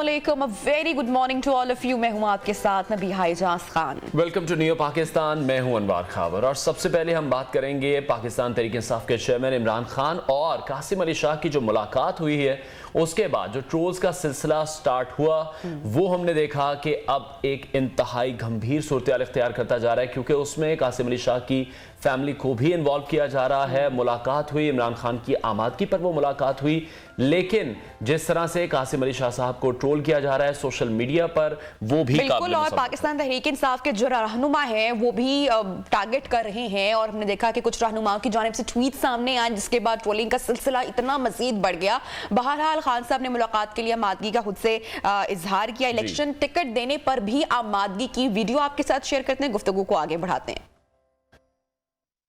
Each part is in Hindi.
अस्सलामुअलैकुम, very good morning to all of you. मैं हूं आपके साथ Nabiha Ijaz Khan. Welcome to new Pakistan. मैं हूं अनवार खावर और सबसे पहले हम बात करेंगे पाकिस्तान तहरीक इंसाफ के चेयरमैन इमरान खान और कासिम अली शाह की जो मुलाकात हुई है उसके बाद जो ट्रोल्स का सिलसिला स्टार्ट हुआ वो हमने देखा कि अब एक इंतहाई गंभीर सूरत-ए-हाल इख्तियार करता जा रहा है, क्योंकि उसमें कासिम अली शाह की फैमिली को भी इन्वॉल्व किया जा रहा है। मुलाकात हुई, इमरान खान की आमादगी पर वो मुलाकात हुई, लेकिन जिस तरह से कासिम अली शाह साहब को ट्रोल किया जा रहा है सोशल मीडिया पर वो भी बिल्कुल, और पाकिस्तान तहरीक इंसाफ के जो रहनुमा हैं वो भी टारगेट कर रहे हैं और हमने देखा कि कुछ रहनुमाओं की जानिब से ट्वीट सामने आए जिसके बाद ट्रोलिंग का सिलसिला इतना मजीद बढ़ गया। बहरहाल खान साहब ने मुलाकात के लिए आमादगी का खुद से इजहार किया। इलेक्शन टिकट देने पर भी आमादगी की वीडियो आपके साथ शेयर करते हैं, गुफ्तगू को आगे बढ़ाते हैं।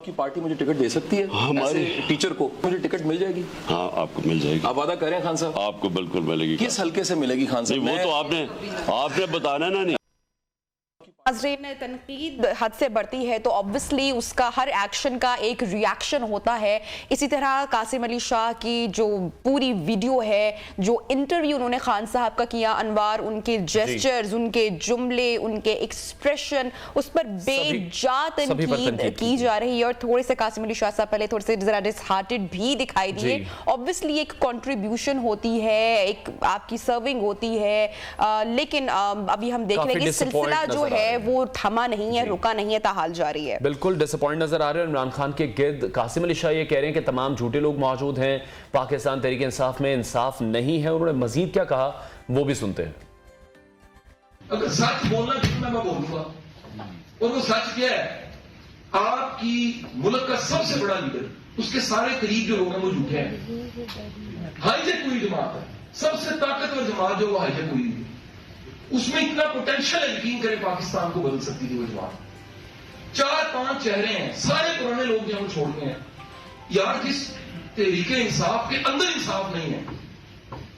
की पार्टी मुझे टिकट दे सकती है? हमारे टीचर को मुझे टिकट मिल जाएगी? हाँ, आपको मिल जाएगी। आप वादा करें खान साहब? आपको बिल्कुल मिलेगी। किस हल्के से मिलेगी खान साहब? वो तो आपने बताना ना। नहीं, नाज़रीन, तनकीद हद से बढ़ती है तो ऑब्वियसली उसका हर एक्शन का एक रिएक्शन होता है। इसी तरह कासिम अली शाह की जो पूरी वीडियो है, जो इंटरव्यू उन्होंने खान साहब का किया, अनवार, उनके जेस्चर्स, उनके जुमले, उनके एक्सप्रेशन, उस पर बेजा तनकीद की जा रही है। और थोड़े से कासिम अली शाह साहब पहले थोड़े से जरा डिसहार्टेड भी दिखाई दिए। ऑब्वियसली एक कंट्रीब्यूशन होती है, एक आपकी सर्विंग होती है, लेकिन अभी हम देख रहे हैं कि सिलसिला जो है वो थमा नहीं है, रुका नहीं है, ताहाल जारी है। बिल्कुल डिसअपॉइंट नजर आ रहे हैं। इमरान खान के गिर्द कासिम अली शाह ये कह रहे हैं कि तमाम झूठे लोग मौजूद हैं, पाकिस्तान तहरीक इंसाफ में इंसाफ नहीं है। उन्होंने मजीद क्या कहा वो भी सुनते हैं। अगर सच बोलना चाहिए मैं बोलूंगा, और वो सच क्या है? आपकी मुल्क का सबसे बड़ा लीडर, उसके सारे करीब जो लोग हैं वो झूठे हैं। हाईजेक हुई जमात है, सबसे ताकतवर जमात जो वो हाईजेक हुई है, उसमें इतना पोटेंशियल है, यकीन करें पाकिस्तान को बदल सकती थी वो जमात। 4-5 चेहरे हैं, सारे पुराने लोग जो हम छोड़ते हैं यार, जिस तहरीके इंसाफ के अंदर इंसाफ नहीं है।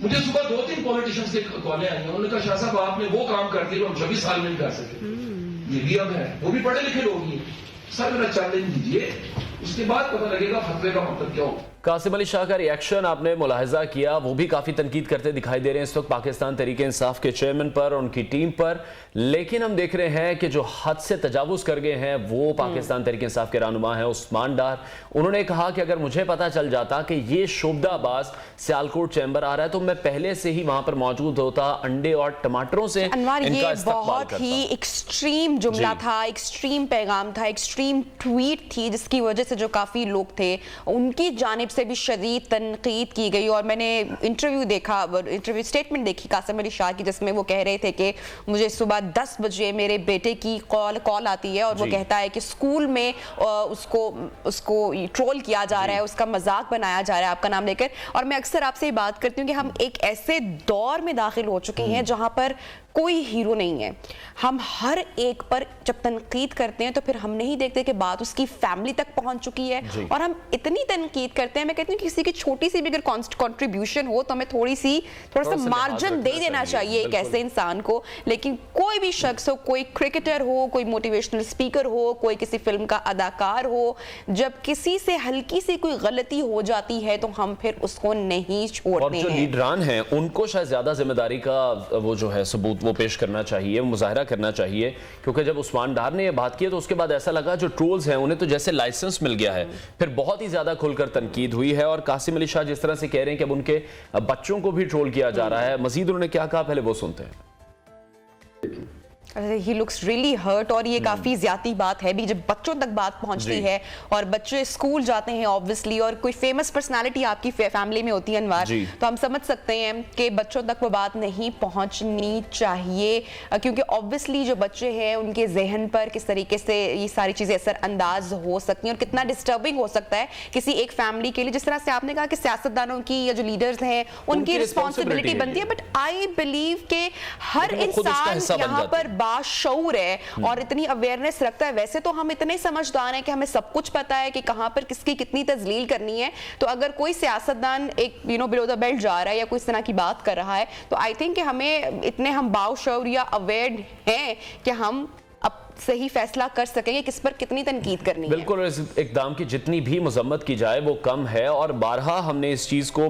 मुझे सुबह 2-3 पॉलिटिशियंस के कॉलें आई हैं, उन्होंने कहा शाह साहब आपने वो काम कर दिया जो हम 26 साल में नहीं कर सके। ये भी अब है, वो भी पढ़े लिखे लोग ही। सर मेरा चैलेंज दीजिए, उसके बाद पता लगेगा फतवे का मतलब क्या हो। कासिम अली शाह का रिएक्शन आपने मुलाहिजा किया, वो भी काफ़ी तनकीद करते दिखाई दे रहे हैं इस वक्त पाकिस्तान तहरीक इंसाफ के चेयरमैन पर और उनकी टीम पर। लेकिन हम देख रहे हैं कि जो हद से तजावुज कर गए हैं वो पाकिस्तान तहरीक इंसाफ के रहनुमा हैं उस्मान डार। उन्होंने कहा कि अगर मुझे पता चल जाता कि ये शोबदा अब्बास सियालकोट चैम्बर आ रहा है तो मैं पहले से ही वहां पर मौजूद होता, अंडे और टमाटरों से इनका इस्तेमाल करता। ही एक्सट्रीम जुमला था, एक्सट्रीम पैगाम था, एक्सट्रीम ट्वीट थी, जिसकी वजह से जो काफ़ी लोग थे उनकी जानिब से भी शदीद तनकीद की गई। और मैंने इंटरव्यू स्टेटमेंट देखी कासिम अली शाह की, जिसमें वो कह रहे थे कि मुझे सुबह 10 बजे मेरे बेटे की कॉल आती है और वो कहता है कि स्कूल में उसको ट्रोल किया जा रहा है, उसका मजाक बनाया जा रहा है आपका नाम लेकर। और मैं अक्सर आपसे बात करती हूँ कि हम एक ऐसे दौर में दाखिल हो चुके हैं जहां पर कोई हीरो नहीं है। हम हर एक पर जब तनकीद करते हैं तो फिर हम नहीं देखते कि बात उसकी फैमिली तक पहुंच चुकी है, और हम इतनी तनकीद करते हैं। मैं कहती हूँ किसी की छोटी सी भी अगर कंट्रीब्यूशन हो तो हमें थोड़ा सा मार्जिन दे देना चाहिए एक ऐसे इंसान को। लेकिन कोई भी शख्स हो, कोई क्रिकेटर हो, कोई मोटिवेशनल स्पीकर हो, कोई किसी फिल्म का अदाकार हो, जब किसी से हल्की सी कोई गलती हो जाती है तो हम फिर उसको नहीं छोड़ते हैं। और जो लीडरान हैं उनको शायद ज्यादा जिम्मेदारी का वो जो है सबूत वो पेश करना चाहिए, मुजाहरा करना चाहिए, क्योंकि जब उस्मान डार ने ये बात की तो उसके बाद ऐसा लगा जो ट्रोल्स हैं उन्हें तो जैसे लाइसेंस मिल गया है। फिर बहुत ही ज्यादा खुलकर तनकीद हुई है और कासिम अली शाह जिस तरह से कह रहे हैं कि अब उनके बच्चों को भी ट्रोल किया जा रहा है, मजीद उन्होंने क्या कहा पहले वो सुनते हैं। He looks really hurt, और ये काफ़ी ज़्यादा बात है भी जब बच्चों तक बात पहुंचती है और बच्चे स्कूल जाते हैं ऑब्वियसली, और कोई फेमस पर्सनालिटी आपकी फैमिली में होती है अनवार, तो हम समझ सकते हैं कि बच्चों तक वो बात नहीं पहुंचनी चाहिए, क्योंकि ऑब्वियसली जो बच्चे हैं उनके जहन पर किस तरीके से ये सारी चीज़ें असरअंदाज हो सकती हैं और कितना डिस्टर्बिंग हो सकता है किसी एक फैमिली के लिए। जिस तरह से आपने कहा कि सियासतदानों की या जो लीडर्स हैं उनकी रिस्पॉन्सिबिलिटी बनती है, बट आई बिलीव के हर इंसान यहाँ पर बाशऊर है और इतनी अवेयरनेस रखता है। वैसे तो हम इतने समझदार हैं कि हमें सब कुछ पता है कि कहां पर किसकी कितनी तजलील करनी है, तो अगर कोई सियासतदान एक बिलो द बेल्ट जा रहा है या कोई इस तरह की बात कर रहा है तो आई थिंक कि हमें इतने हम बाशऊर या अवेयर हैं कि हम अब सही फैसला कर सकेंगे किस पर कितनी तनकीद करनी है। बिल्कुल, इस इकदाम की जितनी भी मजम्मत की जाए वो कम है, और बारहा हमने इस चीज़ को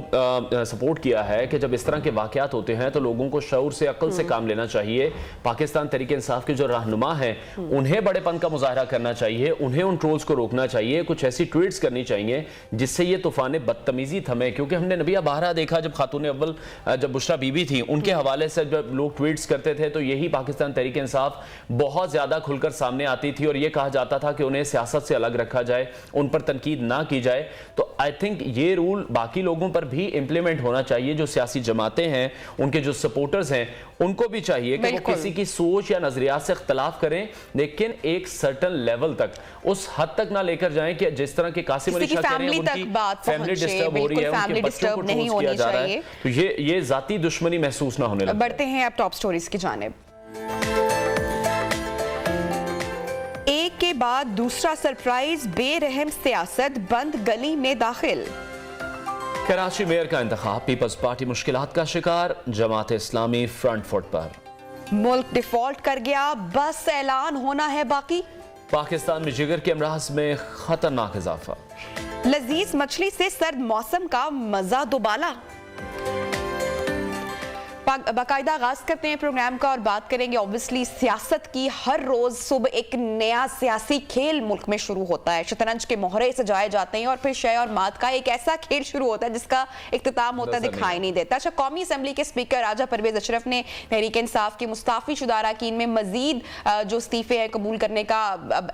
सपोर्ट किया है कि जब इस तरह के वाक़यात होते हैं तो लोगों को शऊर से, अक्ल से काम लेना चाहिए। पाकिस्तान तहरीक इंसाफ के जो रहनुमा हैं उन्हें बड़ेपन का मुजाहरा करना चाहिए, उन्हें उन ट्रोल्स को रोकना चाहिए, कुछ ऐसी ट्वीट्स करनी चाहिए जिससे ये तूफान बदतमीजी थमे। क्योंकि हमने नबिया बारहा देखा जब खातून अव्वल जब बुशरा बीबी थी उनके हवाले से जब लोग ट्वीट्स करते थे तो यही पाकिस्तान तहरीक इंसाफ बहुत ज़्यादा खुलकर सामने आती थी और यह कहा जाता था कि उन्हें सियासत से अलग रखा जाए, उन पर तनकीद ना की जाए। तो आई थिंक ये रूल बाकी लोगों पर भी इंप्लीमेंट होना चाहिए। जो सियासी जमातें हैं, उनके जो सपोर्टर्स हैं, उनको भी चाहिए कि वो किसी की सोच या नजरियात से इख्तलाफ करें, लेकिन एक सर्टन लेवल तक, उस हद तक ना लेकर जाएं कि जिस तरह के कासिम अली शाह कह रहे हैं उनकी फैमिली डिस्टर्ब हो रही है, उनके बच्चों को ट्रोल किया जा रहा है, तो ये जाती दुश्मनी महसूस ना होने लगे। बढ़ते हैं अब टॉप स्टोरीज की जानिब। एक के बाद दूसरा सरप्राइज, बेरहम सियासत, बंद गली में दाखिल। कराची मेयर का इंतखाब, पीपल्स पार्टी मुश्किलात का शिकार, जमात इस्लामी फ्रंट फुट पर। मुल्क डिफॉल्ट कर गया, बस ऐलान होना है बाकी। पाकिस्तान में जिगर के अमराज में खतरनाक इजाफा। लजीज मछली से सर्द मौसम का मजा दोबाला। बाकायदा आगाज करते हैं प्रोग्राम का और बात करेंगे ऑब्वियसली सियासत की। हर रोज सुबह एक नया सियासी खेल मुल्क में शुरू होता है, शतरंज के मोहरे सजाए जाते हैं और फिर शय और मात का एक ऐसा खेल शुरू होता है जिसका इख्तिताम होता दिखाई नहीं देता। अच्छा, कौमी असम्बली के स्पीकर राजा परवेज अशरफ ने तहरीक इंसाफ के मुस्ताफी शुदा अरकान में मजीद जो इस्तीफे हैं कबूल करने का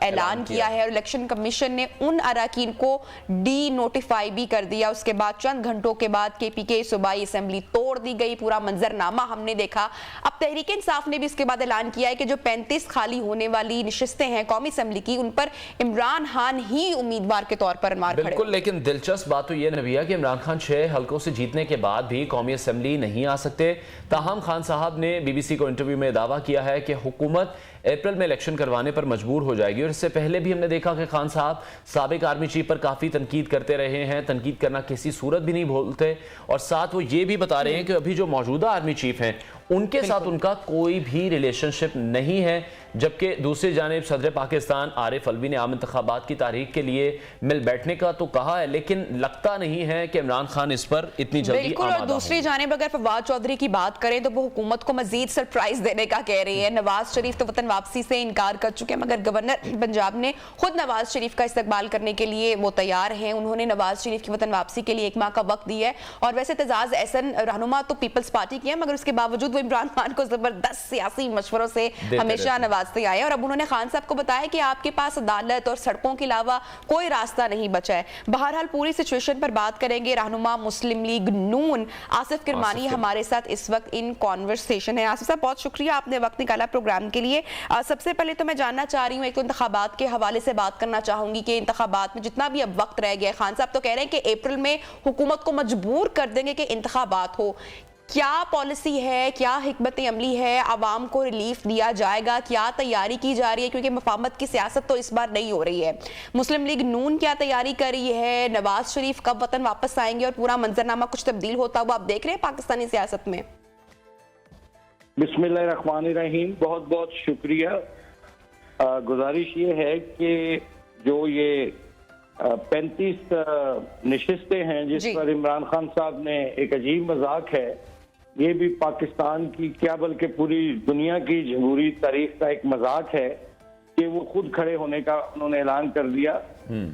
ऐलान किया है, और इलेक्शन कमीशन ने उन अरकान को डी नोटिफाई भी कर दिया। उसके बाद चंद घंटों के बाद KPK सूबाई असम्बली तोड़ दी गई, पूरा मंजरनामा हमने देखा। अब तहरीक इंसाफ ने भी इसके बाद ऐलान किया है कि जो 35 खाली होने वाली निशिस्तें हैं कौमी असम्बली की, उन पर इमरान खान ही उम्मीदवार के तौर पर मार खड़े। बिल्कुल, लेकिन दिलचस्प बात तो यह नबिया कि इमरान खान 6 हल्कों से जीतने के बाद भी कौमी असम्बली नहीं आ सकते। ताहम खान साहब ने BBC को इंटरव्यू में दावा किया है कि हुकूमत अप्रैल में इलेक्शन करवाने पर मजबूर हो जाएगी। और इससे पहले भी हमने देखा कि खान साहब साबिक आर्मी चीफ पर काफ़ी तनकीद करते रहे हैं, तनकीद करना किसी सूरत भी नहीं भूलते, और साथ वो ये भी बता रहे हैं कि अभी जो मौजूदा आर्मी चीफ हैं उनके साथ उनका कोई भी रिलेशनशिप नहीं है। जबकि दूसरी जानिब सदर पाकिस्तान आरिफ अलवी ने आम इंतखाबात की तारीख के लिए मिल बैठने का तो कहा है, लेकिन लगता नहीं है कि इमरान खान इस पर इतनी जल्दी बिल्कुल। और दूसरी जानिब अगर फवाद चौधरी की बात करें तो वो हुकूमत को मजीद सरप्राइज देने का कह रही है। नवाज शरीफ तो वतन वापसी से इनकार कर चुके हैं, मगर गवर्नर पंजाब ने खुद नवाज शरीफ का इस्तकबाल करने के लिए वो तैयार हैं। उन्होंने नवाज शरीफ की वतन वापसी के लिए 1 माह का वक्त दिया है। और वैसे तजाज एहसन रहनुमा तो पीपल्स पार्टी की है, मगर उसके बावजूद वो इमरान खान को जबरदस्त सियासी मशवरों से हमेशा नवाजते आए। और अब उन्होंने खान साहब को बताया कि आपके पास अदालत और सड़कों के अलावा कोई रास्ता नहीं बचा है। बहरहाल पूरी सिचुएशन पर बात करेंगे। रहनुमा मुस्लिम लीग नून आसिफ किरमानी हमारे साथ इस वक्त इन कॉन्वर्सेशन है। आसिफ साहब, बहुत शुक्रिया, आपने वक्त निकाला प्रोग्राम के लिए। सबसे पहले तो मैं जानना चाह रही हूँ, एक तो इंतखाबात के हवाले से बात करना चाहूंगी कि इंतखाबात में जितना भी अब वक्त रह गया, खान साहब तो कह रहे हैं कि अप्रैल में हुकूमत को मजबूर कर देंगे कि इंतखाबात हो। क्या पॉलिसी है, क्या हिकमत अमली है, आवाम को रिलीफ दिया जाएगा, क्या तैयारी की जा रही है? क्योंकि मफाहमत की सियासत तो इस बार नहीं हो रही है। मुस्लिम लीग नून क्या तैयारी कर रही है? नवाज शरीफ कब वतन वापस आएंगे और पूरा मंजरनामा कुछ तब्दील होता हुआ आप देख रहे हैं पाकिस्तानी सियासत में? बिस्मिल्लाहिर्रहमानिर्रहीम, बहुत बहुत शुक्रिया। गुजारिश ये है कि जो ये 35 नशिस्तें हैं जिस पर इमरान खान साहब ने एक अजीब मजाक है, ये भी पाकिस्तान की क्या बल्कि पूरी दुनिया की जमहूरी तारीख का एक मजाक है कि वो खुद खड़े होने का उन्होंने ऐलान कर दिया।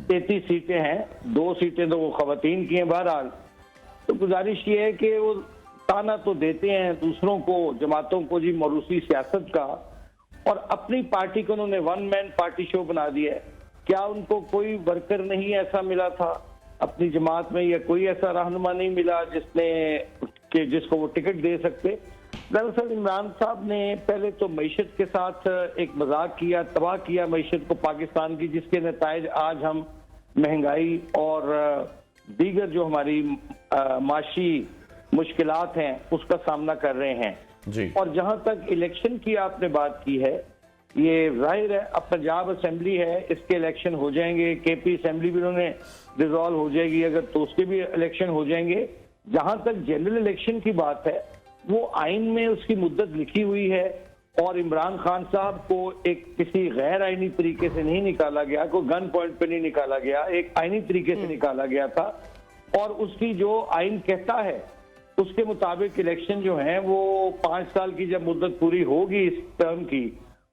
33 सीटें हैं, 2 सीटें तो वो खवातीन की हैं। बहरहाल तो गुजारिश ये है कि वो ताना तो देते हैं दूसरों को, जमातों को, जी मौरूसी सियासत का, और अपनी पार्टी को उन्होंने 1 मैन पार्टी शो बना दिया है। क्या उनको कोई वर्कर नहीं ऐसा मिला था अपनी जमात में, या कोई ऐसा रहनुमा नहीं मिला जिसको वो टिकट दे सकते? दरअसल इमरान साहब ने पहले तो मईशत के साथ एक मजाक किया, तबाह किया मईशत को पाकिस्तान की, जिसके नताइज आज हम महंगाई और दीगर जो हमारी माशी मुश्किलात हैं उसका सामना कर रहे हैं जी। और जहां तक इलेक्शन की आपने बात की है, ये जाहिर है अब पंजाब असेंबली है, इसके इलेक्शन हो जाएंगे। KP असेंबली भी उन्होंने डिसॉल्व हो जाएगी अगर, तो उसके भी इलेक्शन हो जाएंगे। जहां तक जनरल इलेक्शन की बात है, वो आइन में उसकी मुद्दत लिखी हुई है और इमरान खान साहब को एक किसी गैर आईनी तरीके से नहीं निकाला गया, कोई गन पॉइंट पे नहीं निकाला गया, एक आईनी तरीके से निकाला गया था। और उसकी जो आइन कहता है उसके मुताबिक इलेक्शन जो है वो 5 साल की जब मुद्दत पूरी होगी इस टर्म की,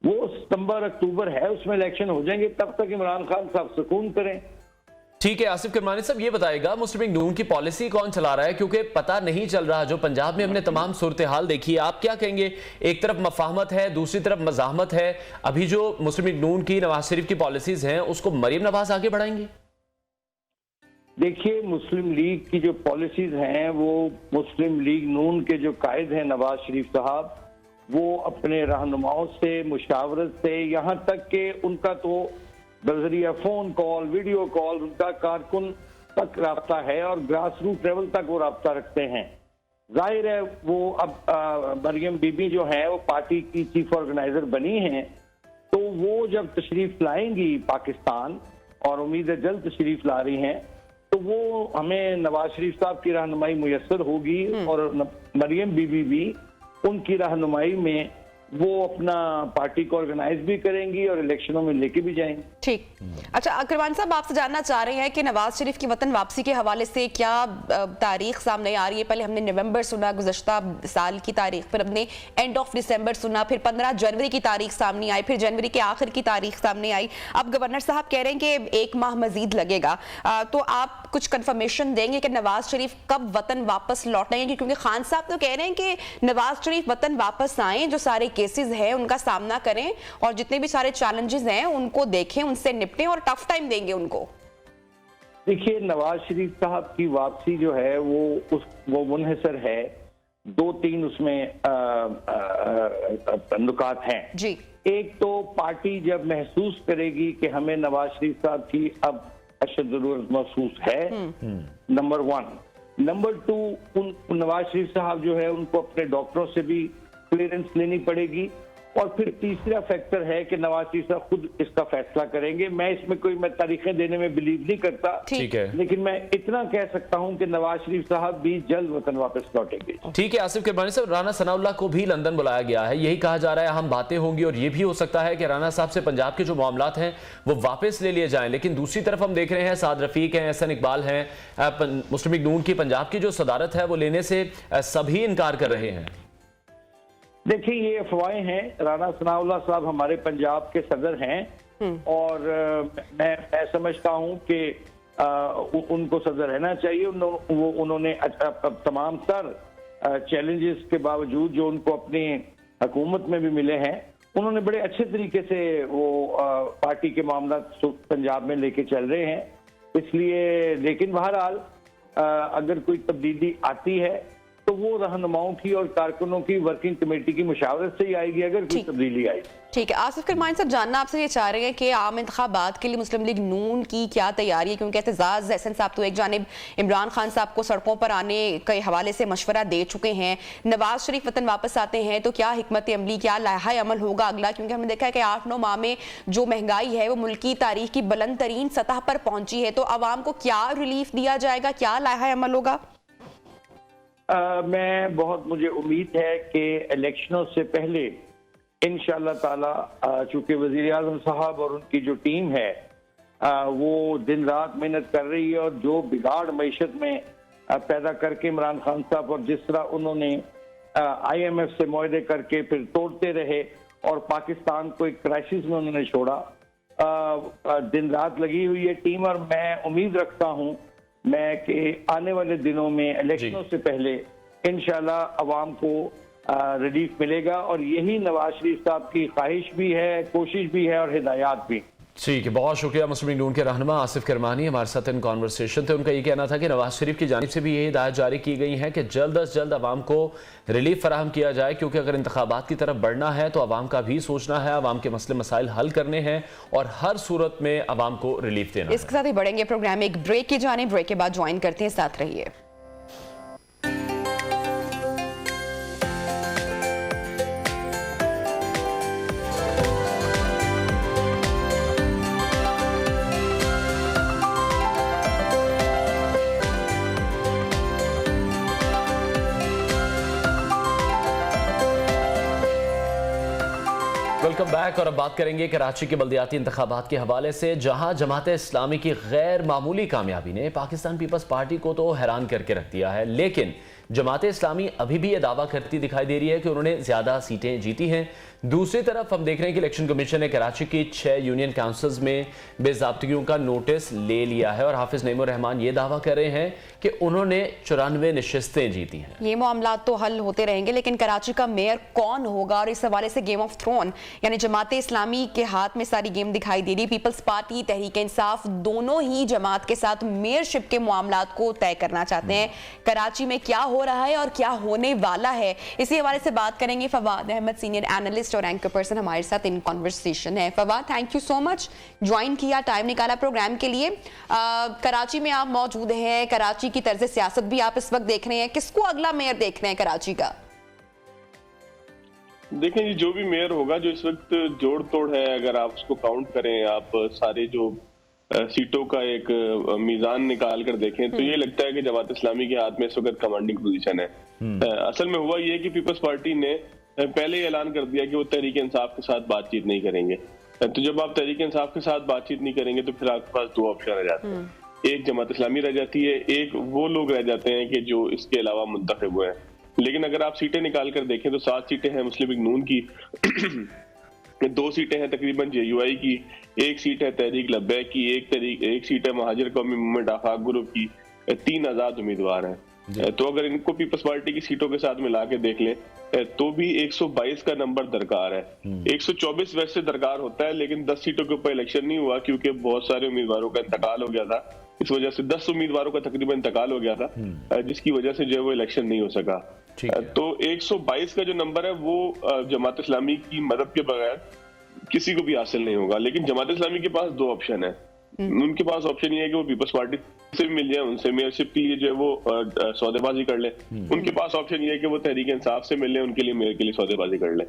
वो सितंबर अक्टूबर है, उसमें इलेक्शन हो जाएंगे। तब तक इमरान खान साहब सुकून करें। ठीक है, आसिफ किरमानी साहब ये बताएगा मुस्लिम लीग नून की पॉलिसी कौन चला रहा है, क्योंकि पता नहीं चल रहा। जो पंजाब में हमने तमाम सूरत हाल देखी है, आप क्या कहेंगे? एक तरफ मफाहमत है, दूसरी तरफ मजाहमत है। अभी जो मुस्लिम लीग नून की नवाज शरीफ की पॉलिसीज हैं उसको मरीम नवाज आगे बढ़ाएंगी? देखिए, मुस्लिम लीग की जो पॉलिसीज हैं वो मुस्लिम लीग नून के जो कायद हैं नवाज शरीफ साहब, वो अपने रहनुमाओं से मुशावरत से, यहाँ तक कि उनका तो बजरिया फोन कॉल, वीडियो कॉल, उनका कारकुन तक राब्ता है और ग्रास रूट लेवल तक वो राब्ता रखते हैं। जाहिर है वो अब मरियम बीबी जो है वो पार्टी की चीफ ऑर्गेनाइजर बनी हैं, तो वो जब तशरीफ लाएंगी पाकिस्तान, और उम्मीद है जल्द तशरीफ ला रही हैं, तो वो हमें नवाज शरीफ साहब की रहनुमाई मुयस्सर होगी और मरियम बीबी भी उनकी रहनुमाई में वो अपना पार्टी को ऑर्गेनाइज भी करेंगी और इलेक्शनों में लेके भी जाएंगे। ठीक। अच्छा, अकरमान साहब आपसे जानना चाह रहे हैं कि नवाज शरीफ की वतन वापसी के हवाले से क्या तारीख सामने आ रही है? पहले हमने नवंबर सुना गुज़श्ता साल की तारीख, फिर हमने एंड ऑफ दिसंबर सुना, फिर 15 जनवरी की तारीख सामने आई, फिर जनवरी के आखिर की तारीख सामने आई। अब गवर्नर साहब कह रहे हैं कि 1 माह मजीद लगेगा। तो आप कुछ कंफर्मेशन देंगे कि नवाज शरीफ कब वतन वापस लौटेंगे? क्योंकि खान साहब तो कह रहे हैं कि नवाज शरीफ वतन वापस आए, जो सारे केसेस हैं उनका सामना करें और जितने भी सारे चैलेंजेस हैं उनको देखें, उनसे निपटें और टफ टाइम देंगे उनको। देखिए, नवाज शरीफ साहब की वापसी जो है वो मुनहसर है, 2-3 उसमें नुकात हैं जी। एक तो पार्टी जब महसूस करेगी कि हमें नवाज शरीफ साहब की अब अशद जरूरत महसूस है, नंबर 1। नंबर 2, नवाज शरीफ साहब जो है उनको अपने डॉक्टरों से भी क्लियरेंस लेनी पड़ेगी। और फिर तीसरा फैक्टर है कि नवाज शरीफ साहब खुद इसका फैसला करेंगे। मैं इसमें मैं तारीखें देने में बिलीव नहीं करता, ठीक है, लेकिन मैं इतना कह सकता हूं कि नवाज शरीफ साहब भी जल्द वतन वापस लौटेंगे। ठीक है आसिफ किरमानी साहब, राना सनाउल्लाह को भी लंदन बुलाया गया है, यही कहा जा रहा है अहम बातें होंगी और ये भी हो सकता है कि राना साहब से पंजाब के जो मामलात हैं वो वापस ले लिए जाएं। लेकिन दूसरी तरफ हम देख रहे हैं साद रफीक हैं, एहसन इकबाल हैं, मुस्लिम लीग नून की पंजाब की जो सदारत है वो लेने से सभी इनकार कर रहे हैं। देखिए, ये अफवाहें हैं। राना सनाउल्लाह साहब हमारे पंजाब के सदर हैं और मैं समझता हूं कि उनको सदर रहना चाहिए। उन्होंने तमाम तर चैलेंजेस के बावजूद जो उनको अपनी हुकूमत में भी मिले हैं, उन्होंने बड़े अच्छे तरीके से वो पार्टी के मामला पंजाब में लेके चल रहे हैं। इसलिए, लेकिन बहरहाल अगर कोई तब्दीली आती है तो वो रहनुमाओं की और कारकुनों की वर्किंग कमेटी की मुशावरत से ही आएगी, अगर कोई तब्दीली आई। ठीक है, आसिफ किरमानी साहब जानना आपसे ये चाह रहे हैं कि आम इंतखाबात के लिए मुस्लिम लीग नून की क्या तैयारी है? क्योंकि एहतजाज एहसन साहब तो एक जानिब इमरान खान साहब को सड़कों पर आने के हवाले से मशवरा दे चुके हैं, नवाज शरीफ वतन वापस आते हैं तो क्या हिकमत अमली, क्या लाहा अमल होगा अगला? क्योंकि हमने देखा है कि 8-9 माह में जो महंगाई है वो मुल्की तारीख की बुलंद तरीन सतह पर पहुंची है, तो आवाम को क्या रिलीफ दिया जाएगा, क्या लाहा अमल होगा? मुझे उम्मीद है कि इलेक्शनों से पहले इंशाअल्लाह ताला, चूंकि वजीर आज़म साहब और उनकी जो टीम है वो दिन रात मेहनत कर रही है और जो बिगाड़ मईशत में पैदा करके इमरान खान साहब और जिस तरह उन्होंने IMF से मुआहदे करके फिर तोड़ते रहे और पाकिस्तान को एक क्राइसिस में उन्होंने छोड़ा, दिन रात लगी हुई है टीम। और मैं उम्मीद रखता हूँ कि आने वाले दिनों में इलेक्शनों से पहले इंशाल्लाह अवाम को रिलीफ मिलेगा और यही नवाज शरीफ साहब की ख्वाहिश भी है, कोशिश भी है और हिदायत भी। ठीक है, बहुत शुक्रिया। मुस्लिम लीग नून के रहनुमा आसिफ किरमानी हमारे साथ इन कॉन्वर्सेशन थे। उनका ये कहना था कि नवाज शरीफ की जानिब से भी ये हिदायत जारी की गई है कि जल्द अज जल्द आवाम को रिलीफ फराहम किया जाए, क्योंकि अगर इंतखाबात की तरफ बढ़ना है तो आवाम का भी सोचना है, आवाम के मसले मसाइल हल करने हैं और हर सूरत में आवाम को रिलीफ देना। इसके साथ ही बढ़ेंगे प्रोग्राम एक ब्रेक की जाने, ब्रेक के बाद ज्वाइन करते हैं, साथ रहिए। Welcome back. और अब बात करेंगे कराची के बल्दियाती इंतखाबात के हवाले से, जहां जमात इस्लामी की गैर मामूली कामयाबी ने पाकिस्तान पीपल्स पार्टी को तो हैरान करके रख दिया है, लेकिन जमात इस्लामी अभी भी ये दावा करती दिखाई दे रही है कि उन्होंने ज्यादा सीटें जीती हैं। दूसरी तरफ हम देख रहे हैं कि इलेक्शन कमीशन ने कराची की 6 यूनियन काउंसिल्स में बेज़ाब्तियों का नोटिस ले लिया है और हाफिज नईमुर रहमान ये दावा कर रहे हैं कि उन्होंने 94 नशिस्तें जीती हैं। ये मामला तो हल होते रहेंगे, लेकिन कराची का मेयर कौन होगा, और इस हवाले से गेम ऑफ थ्रोन यानी जमात इस्लामी के हाथ में सारी गेम दिखाई दे रही। पीपल्स पार्टी, तहरीक इंसाफ दोनों ही जमात के साथ मेयरशिप के मामलात को तय करना चाहते हैं। कराची में क्या हो रहा है और क्या होने वाला है, इसी हवाले से बात करेंगे। फवाद अहमद सीनियर एनालिस्ट और एंकर पर्सन हमारे साथ इन कॉन्वर्सेशन है। Fawad, thank you so much, join किया, टाइम निकाला प्रोग्राम के लिए। कराची में आप मौजूद हैं, कराची की तर्ज सियासत भी आप इस वक्त देख रहे हैं, किसको अगला मेयर देख रहे हैं कराची का? देखें जी, जो भी मेयर होगा, जो इस वक्त जोड़ तोड़ है, अगर आप उसको काउंट करें, आप सारे जो सीटों का एक मीजान निकाल कर देखें, तो ये लगता है कि जमात इस्लामी के हाथ में इस वक्त कमांडिंग पोजीशन है। असल में हुआ ये कि पीपल्स पार्टी ने पहले ही ऐलान कर दिया कि वो तहरीक इंसाफ के साथ बातचीत नहीं करेंगे। तो जब आप तहरीक इंसाफ के साथ बातचीत नहीं करेंगे तो फिर आपके पास 2 ऑप्शन रह जाते हैं। एक जमात इस्लामी रह जाती है, एक वो लोग रह जाते हैं कि जो इसके अलावा मुंतखब हुए हैं। लेकिन अगर आप सीटें निकाल कर देखें तो 7 सीटें हैं मुस्लिम लीग नून की, 2 सीटें हैं तकरीबन JUI की, 1 सीट है तहरीक लब्बैक की, 1 सीट है महाजिर कौमी मूवमेंट आफाक ग्रुप की, 3 आजाद उम्मीदवार हैं। तो अगर इनको पीपल्स पार्टी की सीटों के साथ मिला के देख लें तो भी 122 का नंबर दरकार है। 124 वैसे दरकार होता है, लेकिन 10 सीटों के ऊपर इलेक्शन नहीं हुआ क्योंकि बहुत सारे उम्मीदवारों का इंतकाल हो गया था। इस वजह से 10 उम्मीदवारों का तकरीबन इंतकाल हो गया था, जिसकी वजह से जो है वो इलेक्शन नहीं हो सका। तो 122 का जो नंबर है वो जमात इस्लामी की मदद के बगैर किसी को भी हासिल नहीं होगा। लेकिन जमात इस्लामी के पास 2 ऑप्शन है। उनके पास ऑप्शन ये है कि वो पीपल्स पार्टी से भी मिल जाए, उनसे मेयरशिप के लिए जो है वो सौदेबाजी कर ले। उनके पास ऑप्शन ये है कि वो तहरीक इंसाफ से मिल ले, उनके लिए मेयर के लिए सौदेबाजी कर ले।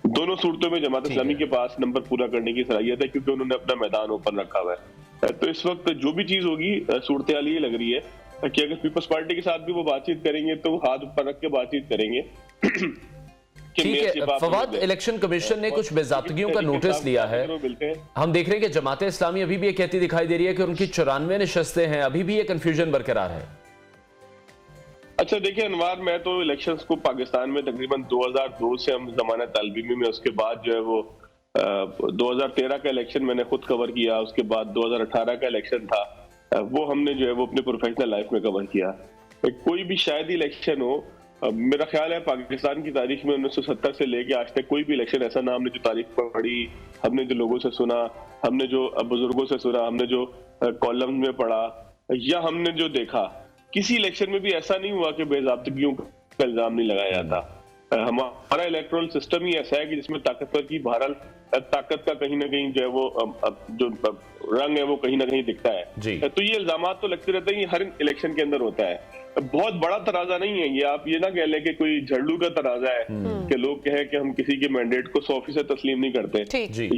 दोनों सूरतों में जमात इस्लामी के पास नंबर पूरा करने की सलाहियत है क्योंकि उन्होंने अपना मैदान ओपन रखा हुआ है। तो इस वक्त जो भी चीज होगी, सूरत हाल ये लग रही है कि अगर पीपल्स पार्टी के साथ भी वो बातचीत करेंगे तो हाथ ऊपर रख के बातचीत करेंगे। ठीक है फवाद, इलेक्शन कमीशन ने कुछ बेज़ाब्तियों का नोटिस लिया है। हम देख रहे हैं कि जमात इस्लामी अभी भी ये कहती दिखाई दे रही है कि उनकी 94 नशिस्तें हैं, अभी भी ये कंफ्यूजन बरकरार है। अच्छा देखिए अनवार, मैं तो इलेक्शंस को पाकिस्तान में तकरीबन 2002 से हम जमानत तालिबी में, उसके बाद जो है वो 2013 का इलेक्शन मैंने खुद कवर किया, उसके बाद 2018 का इलेक्शन था, वो हमने जो है वो अपने प्रोफेशनल लाइफ में कवर किया। कोई भी शायद इलेक्शन हो, मेरा ख्याल है पाकिस्तान की तारीख में 1970 से लेके आज तक कोई भी इलेक्शन ऐसा ना, हमने जो तारीख पढ़ी, हमने जो लोगों से सुना, हमने जो बुजुर्गों से सुना, हमने जो कॉलम में पढ़ा या हमने जो देखा, किसी इलेक्शन में भी ऐसा नहीं हुआ कि बेज़ाब्तियों का इल्जाम नहीं लगाया जाता। हमारा इलेक्टोरल सिस्टम ही ऐसा है कि जिसमें ताकतवर की बहरहाल ताकत का कहीं ना कहीं जो है वो जो रंग है वो कहीं ना कहीं दिखता है। तो ये इल्जामात तो लगते रहते हैं, ये हर इलेक्शन के अंदर होता है। बहुत बड़ा तराजा नहीं है ये, आप ये ना कह लें कि कोई झड़ू का तराजा है कि लोग कहें कि हम किसी के मैंडेट को 100% तस्लीम नहीं करते।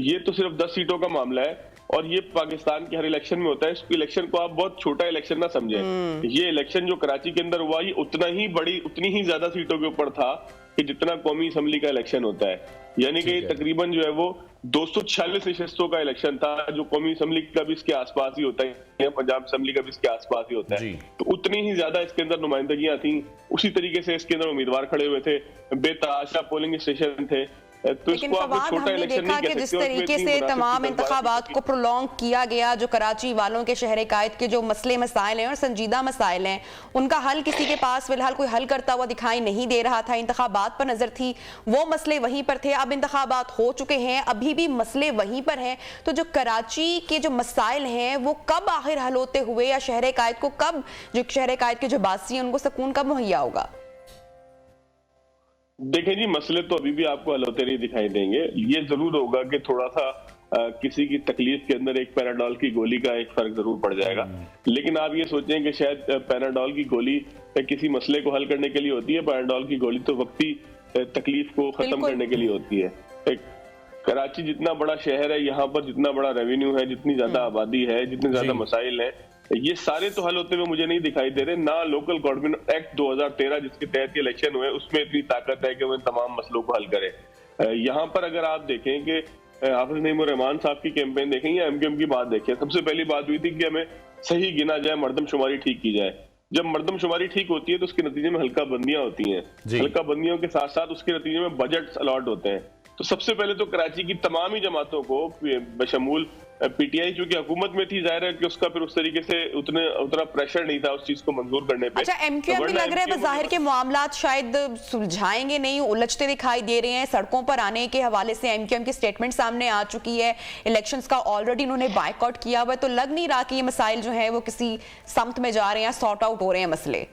ये तो सिर्फ 10 सीटों का मामला है और ये पाकिस्तान के हर इलेक्शन में होता है। इस इलेक्शन को आप बहुत छोटा इलेक्शन ना समझें। ये इलेक्शन जो कराची के अंदर हुआ, ये उतनी ही ज्यादा सीटों के ऊपर था कि जितना कौमी असम्बली का इलेक्शन होता है। यानी कि तकरीबन जो है वो 246 नशिस्तों का इलेक्शन था, जो कौमी असम्बली का भी इसके आसपास ही होता है, पंजाब असम्बली का भी इसके आसपास ही होता है। तो उतनी ही ज्यादा इसके अंदर नुमाइंदगियां थी, उसी तरीके से इसके अंदर उम्मीदवार खड़े हुए थे, बेतहाशा पोलिंग स्टेशन थे। तो लेकिन फवाद, हमने देखा कि जिस तरीके से तमाम इंतखाबात को प्रोलॉन्ग किया गया, जो कराची वालों के शहर कायद के जो मसले मसाइल हैं और संजीदा मसाइल हैं, उनका हल किसी के पास फिलहाल कोई हल करता हुआ दिखाई नहीं दे रहा था। इंतखाबात पर नजर थी, वो मसले वहीं पर थे। अब इंतखाबात हो चुके हैं, अभी भी मसले वहीं पर हैं। तो जो कराची के जो मसाइल हैं वो कब आखिर हल होते हुए, या शहर कायद को कब, जो शहर कायद के जो बासी हैं उनको सुकून कब मुहैया होगा? देखें जी, मसले तो अभी भी आपको हल होते नहीं दिखाई देंगे। ये जरूर होगा कि थोड़ा सा किसी की तकलीफ के अंदर एक पैराडोल की गोली का एक फर्क जरूर पड़ जाएगा। लेकिन आप ये सोचें कि शायद पैराडोल की गोली किसी मसले को हल करने के लिए होती है, पैराडोल की गोली तो वक्ती तकलीफ को खत्म करने के लिए होती है। कराची जितना बड़ा शहर है, यहाँ पर जितना बड़ा रेवेन्यू है, जितनी ज्यादा आबादी है, जितने ज्यादा मसाइल हैं, ये सारे तो हल होते हुए मुझे नहीं दिखाई दे रहे। ना लोकल गवर्नमेंट एक्ट 2013 जिसके तहत ये इलेक्शन हुए उसमें इतनी ताकत है कि वो इन तमाम मसलों को हल करे। यहाँ पर अगर आप देखें कि हाफिज नईम रहमान साहब की कैंपेन देखें या एमक्यूएम की बात देखें, सबसे पहली बात हुई थी कि हमें सही गिना जाए, मर्दमशुमारी ठीक की जाए। जब मर्दमशुमारी ठीक होती है तो उसके नतीजे में हल्का बंदियां होती हैं, हल्का बंदियों के साथ साथ उसके नतीजे में बजट अलॉट होते हैं। तो सबसे पहले तो कराची की तमाम ही जमातों को बशमूल पीटीआई चूंकि हुकूमत में थी, जाहिर है कि उसका फिर उस तरीके से उतना प्रेशर नहीं था उस चीज को मंजूर करने पे। अच्छा, एमक्यूएम भी लग रहा है ज़ाहिर के मामलात शायद सुलझाएंगे नहीं, उलझते दिखाई दे रहे हैं। सड़कों पर आने के हवाले से एमक्यूएम की स्टेटमेंट सामने आ चुकी है, इलेक्शंस का ऑलरेडी उन्होंने बायकॉट किया हुआ है, तो लग नहीं रहा कि ये मसाइल जो है वो किसी समत में जा रहे हैं, सॉर्ट आउट हो रहे हैं मसले।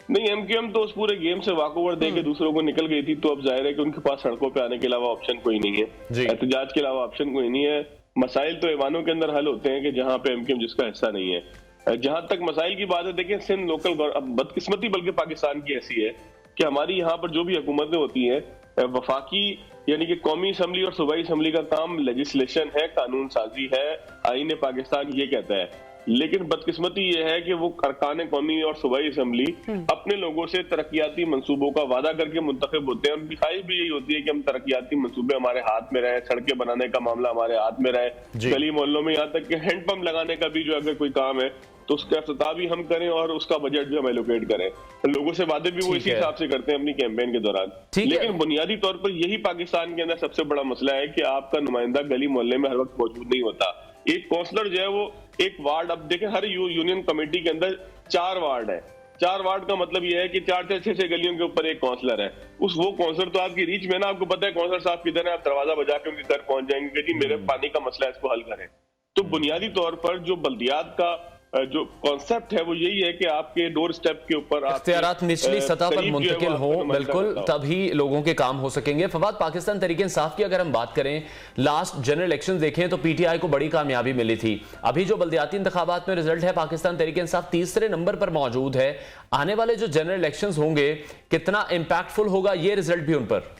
नहीं, एमक्यूएम तो उस पूरे गेम से वॉकओवर देके दूसरों को निकल गई थी, तो अब जाहिर है कि उनके पास सड़कों पे आने के अलावा ऑप्शन कोई नहीं है, एहतजाज के अलावा ऑप्शन कोई नहीं है। मसाइल तो ऐवानों के अंदर हल होते हैं कि जहां पे एमक्यूएम जिसका हिस्सा नहीं है। जहां तक मसाइल की बात है, देखिए सिंध लोकल बदकिस्मती बल्कि पाकिस्तान की ऐसी है कि हमारी यहाँ पर जो भी हुकूमतें होती हैं, वफाकी यानी कि कौमी असम्बली और सूबाई असम्बली का काम लेजिस्लेशन है, कानून साजी है, आईन पाकिस्तान ये कहता है। लेकिन बदकिस्मती ये है कि वो अरकान कौमी और सूबाई असम्बली अपने लोगों से तरक्याती मंसूबों का वादा करके मुंतखब होते हैं। उनकी ख्वाहिश भी यही होती है कि हम तरक्याती मंसूबे हमारे हाथ में रहे, सड़कें बनाने का मामला हमारे हाथ में रहे, गली मोहल्लों में यहाँ तक कि हैंडपंप लगाने का भी जो अगर कोई काम है तो उसका इफ्तिताह भी हम करें और उसका बजट भी हम एलोकेट करें। लोगों से वादे भी वो इसी हिसाब से करते हैं अपनी कैंपेन के दौरान। लेकिन बुनियादी तौर पर यही पाकिस्तान के अंदर सबसे बड़ा मसला है कि आपका नुमाइंदा गली मोहल्ले में हर वक्त मौजूद नहीं होता। एक काउंसलर जो है वो एक वार्ड, अब देखें हर यूनियन कमेटी के अंदर 4 वार्ड है, 4 वार्ड का मतलब ये है कि 4-6 गलियों के ऊपर एक काउंसलर है। वो काउंसलर तो आपकी रीच में ना, आपको पता है काउंसलर साहब किधर है, आप दरवाजा बजा के उनके घर पहुंच जाएंगे कि जी मेरे पानी का मसला है, इसको हल करें। तो बुनियादी तौर पर जो बल्दियात का जो कॉन्सेप्ट है वो यही है कि आपके डोर स्टेप के ऊपर इख्तियारात निचली सतह पर मुंतकिल हो, बिल्कुल, तभी लोगों के काम हो सकेंगे। फवाद, पाकिस्तान तहरीक इंसाफ की अगर हम बात करें, लास्ट जनरल इलेक्शन देखें तो पीटीआई को बड़ी कामयाबी मिली थी। अभी जो बल्दियाती इंतखाबात में रिजल्ट है, पाकिस्तान तहरीक इंसाफ तीसरे नंबर पर मौजूद है। आने वाले जो जनरल इलेक्शन होंगे, कितना इंपैक्टफुल होगा ये रिजल्ट भी उन पर?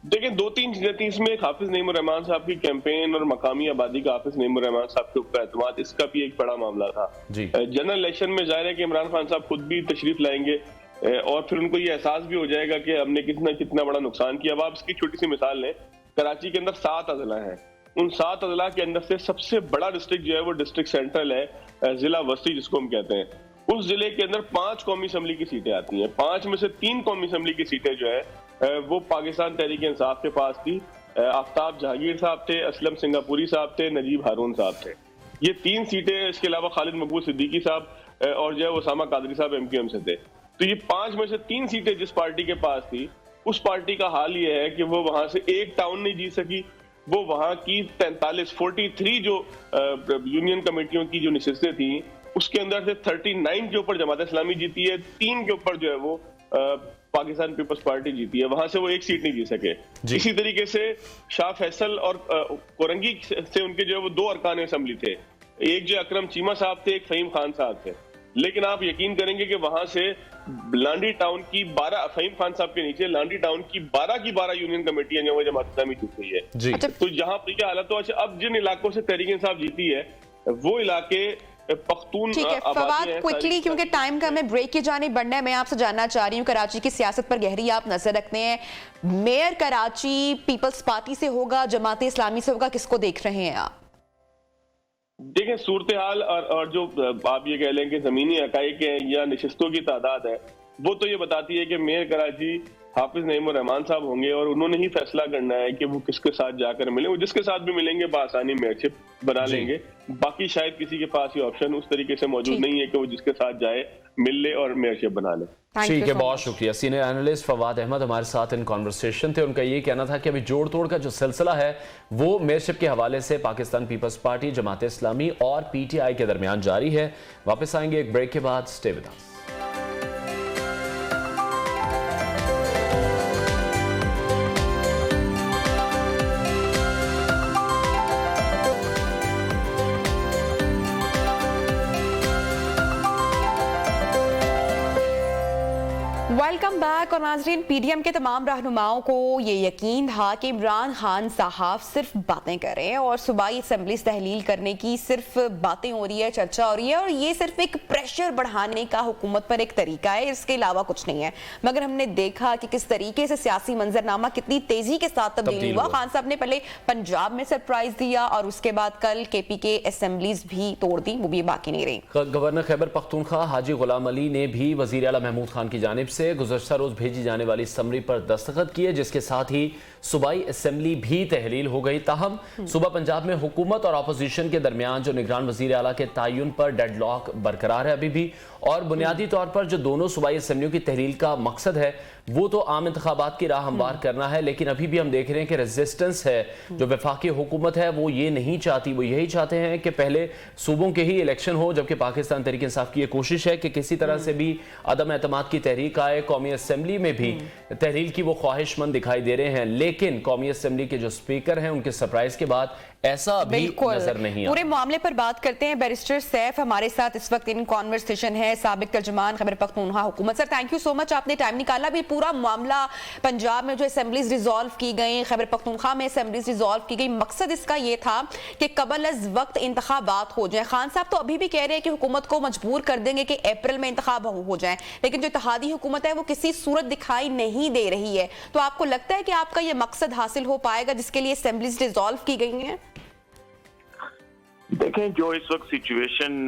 देखिए 2-3 चीजें थी इसमें। हाफिज नईम रहमान साहब की कैंपेन और मकामी आबादी का हाफिज नईम रहमान साहब के ऊपर एतमाद, इसका भी एक बड़ा मामला था। जनरल इलेक्शन में जाहिर है कि इमरान खान साहब खुद भी तशरीफ लाएंगे और फिर उनको ये एहसास भी हो जाएगा कि हमने कितना बड़ा नुकसान किया। अब आप इसकी छोटी सी मिसाल लें, कराची के अंदर 7 अजला हैं, उन 7 अजला के अंदर से सबसे बड़ा डिस्ट्रिक्ट जो है वो डिस्ट्रिक्ट सेंट्रल है, जिला वस्ती जिसको हम कहते हैं। उस जिले के अंदर 5 कौमी असम्बली की सीटें आती हैं, 5 में से 3 कौमी असम्बली की सीटें जो है वो पाकिस्तान तहरीक इंसाफ के पास थी। आफ्ताब जहांगीर साहब थे, असलम सिंगापुरी साहब थे, नजीब हारून साहब थे, ये 3 सीटें। इसके अलावा खालिद मकबूल सिद्दीकी साहब और जो है उसामा कादरी साहब एमक्यूएम से थे। तो ये 5 में से 3 सीटें जिस पार्टी के पास थी, उस पार्टी का हाल ये है कि वो वहां से एक टाउन नहीं जीत सकी। वो वहां की 43 जो यूनियन कमेटियों की जो नशिस्तें थी, उसके अंदर से 39 के ऊपर जमात इस्लामी जीती है, 3 के ऊपर जो है वो पाकिस्तान पीपल्स पार्टी जीती है, वहां से वो एक सीट नहीं जीत सके। इसी तरीके से शाह फैसल और कोरंगी से उनके जो है वो 2 अरकान असेंबली थे, एक जो अकरम चीमा साहब थे, एक फहीम खान साहब थे। लेकिन आप यकीन करेंगे कि वहां से लांडी टाउन की 12, फहीम खान साहब के नीचे लांडी टाउन की 12 यूनियन कमेटियां जो है जमात इस्लामी जीत गई है। तो यहाँ पर क्या हालत हो, अब जिन इलाकों से तहरीक इंसाफ जीती है वो इलाके पख्तून। ठीक है फवाद, क्विकली क्योंकि टाइम का हमें ब्रेक की जाने बढ़ना है, मैं आपसे जानना चाह रही हूँ कराची की सियासत पर गहरी आप नजर रखते हैं, मेयर कराची पीपल्स पार्टी से होगा, जमात इस्लामी से होगा, किसको देख रहे हैं आप? देखें सूरत हाल और जो आप ये कह लें कि जमीनी हकाइक है या नशिस्तों की तादाद है, वो तो ये बताती है कि मेयर कराची हाफिज नईम रहमान साहब होंगे और उन्होंने ही फैसला करना है कि वो किसके साथ जाकर मिले। वो जिसके साथ भी मिलेंगे बआसानी मेयरशिप बना लेंगे। बाकी शायद किसी के पास ये ऑप्शन उस तरीके से मौजूद नहीं है कि वो जिसके साथ जाए, मिल ले और मेयरशिप बना ले। ठीक है, बहुत शुक्रिया। सीनियर एनालिस्ट फवाद अहमद हमारे साथ इन कॉन्वर्सेशन थे। उनका ये कहना था कि अभी जोड़ तोड़ का जो सिलसिला है वो मेयरशिप के हवाले से पाकिस्तान पीपल्स पार्टी, जमात इस्लामी और पीटीआई के दरमियान जारी है। वापस आएंगे एक ब्रेक के बाद, stay with us. Welcome back. और नाज़रीन, पीडीएम के तमाम रहनुमाओं को ये यकीन था कि इमरान खान साहब सिर्फ बातें कर रहे हैं और सूबाई असेंबली तहलील करने की सिर्फ बातें हो रही है, चर्चा हो रही है और ये सिर्फ एक प्रेशर बढ़ाने का हुकूमत पर एक तरीका है, इसके अलावा कुछ नहीं है। मगर हमने देखा कि किस तरीके से सियासी मंजरनामा कितनी तेजी के साथ तब्दील हुआ। खान साहब ने पहले पंजाब में सरप्राइज दिया और उसके बाद कल केपी के असेंबलीज भी तोड़ दी, वो भी बाकी नहीं रही। गवर्नर खैबर पख्तूनख्वा हाजी गुलाम अली ने भी वजीर आला महमूद खान की जानिब से गुज़श्ता रोज भेजी जाने वाली समरी पर दस्तखत किए, जिसके साथ ही सूबाई असेंबली भी तहलील हो गई। ताहम सूबा पंजाब में हुकूमत और अपोजिशन के दरमियान जो निगरान वजीर आला के तयन पर डेडलॉक बरकरार है अभी भी, और बुनियादी तौर पर जो दोनों सूबाई असेंबलियों की तहलील का मकसद है वो तो आम इंतखाबात की राह हमवार करना है, लेकिन अभी भी हम देख रहे हैं कि रेजिस्टेंस है जो वफाकी हुकूमत है वो ये नहीं चाहती। वो यही चाहते हैं कि पहले सूबों के ही इलेक्शन हो, जबकि पाकिस्तान तहरीक इंसाफ की ये कोशिश है कि किसी तरह से भी अदम एतमाद की तहरीक आए। कौमी असेंबली में भी तहलील की वो ख्वाहिशमंद दिखाई दे रहे हैं, लेकिन कौमी असेंबली के जो स्पीकर हैं उनके सरप्राइज के बाद ऐसा अभी नजर नहीं आता। पूरे मामले पर बात करते हैं। बैरिस्टर सैफ हमारे साथ इस वक्त इन कॉन्वर्सेशन है, साबिक तर्जुमान खैबर पख्तूनख्वा हुकूमत। Sir, thank you so much, आपने टाइम निकाला। भी पूरा मामला पंजाब में जो असेंबलीज रिजॉल्व की गई, खैबर पख्तूनख्वा में असेंबलीज रिजॉल्व की गई, मकसद इसका ये था कि कबल अज वक्त इंतखाबात हो जाए। खान साहब तो अभी भी कह रहे हैं कि हुकूमत को मजबूर कर देंगे कि अप्रैल में इंतखाब हो जाए, लेकिन जो इत्तेहादी हुकूमत है वो किसी सूरत दिखाई नहीं दे रही है। तो आपको लगता है कि आपका ये मकसद हासिल हो पाएगा जिसके लिए असेंबलीज रिजॉल्व की गई हैं? देखें, जो इस वक्त सिचुएशन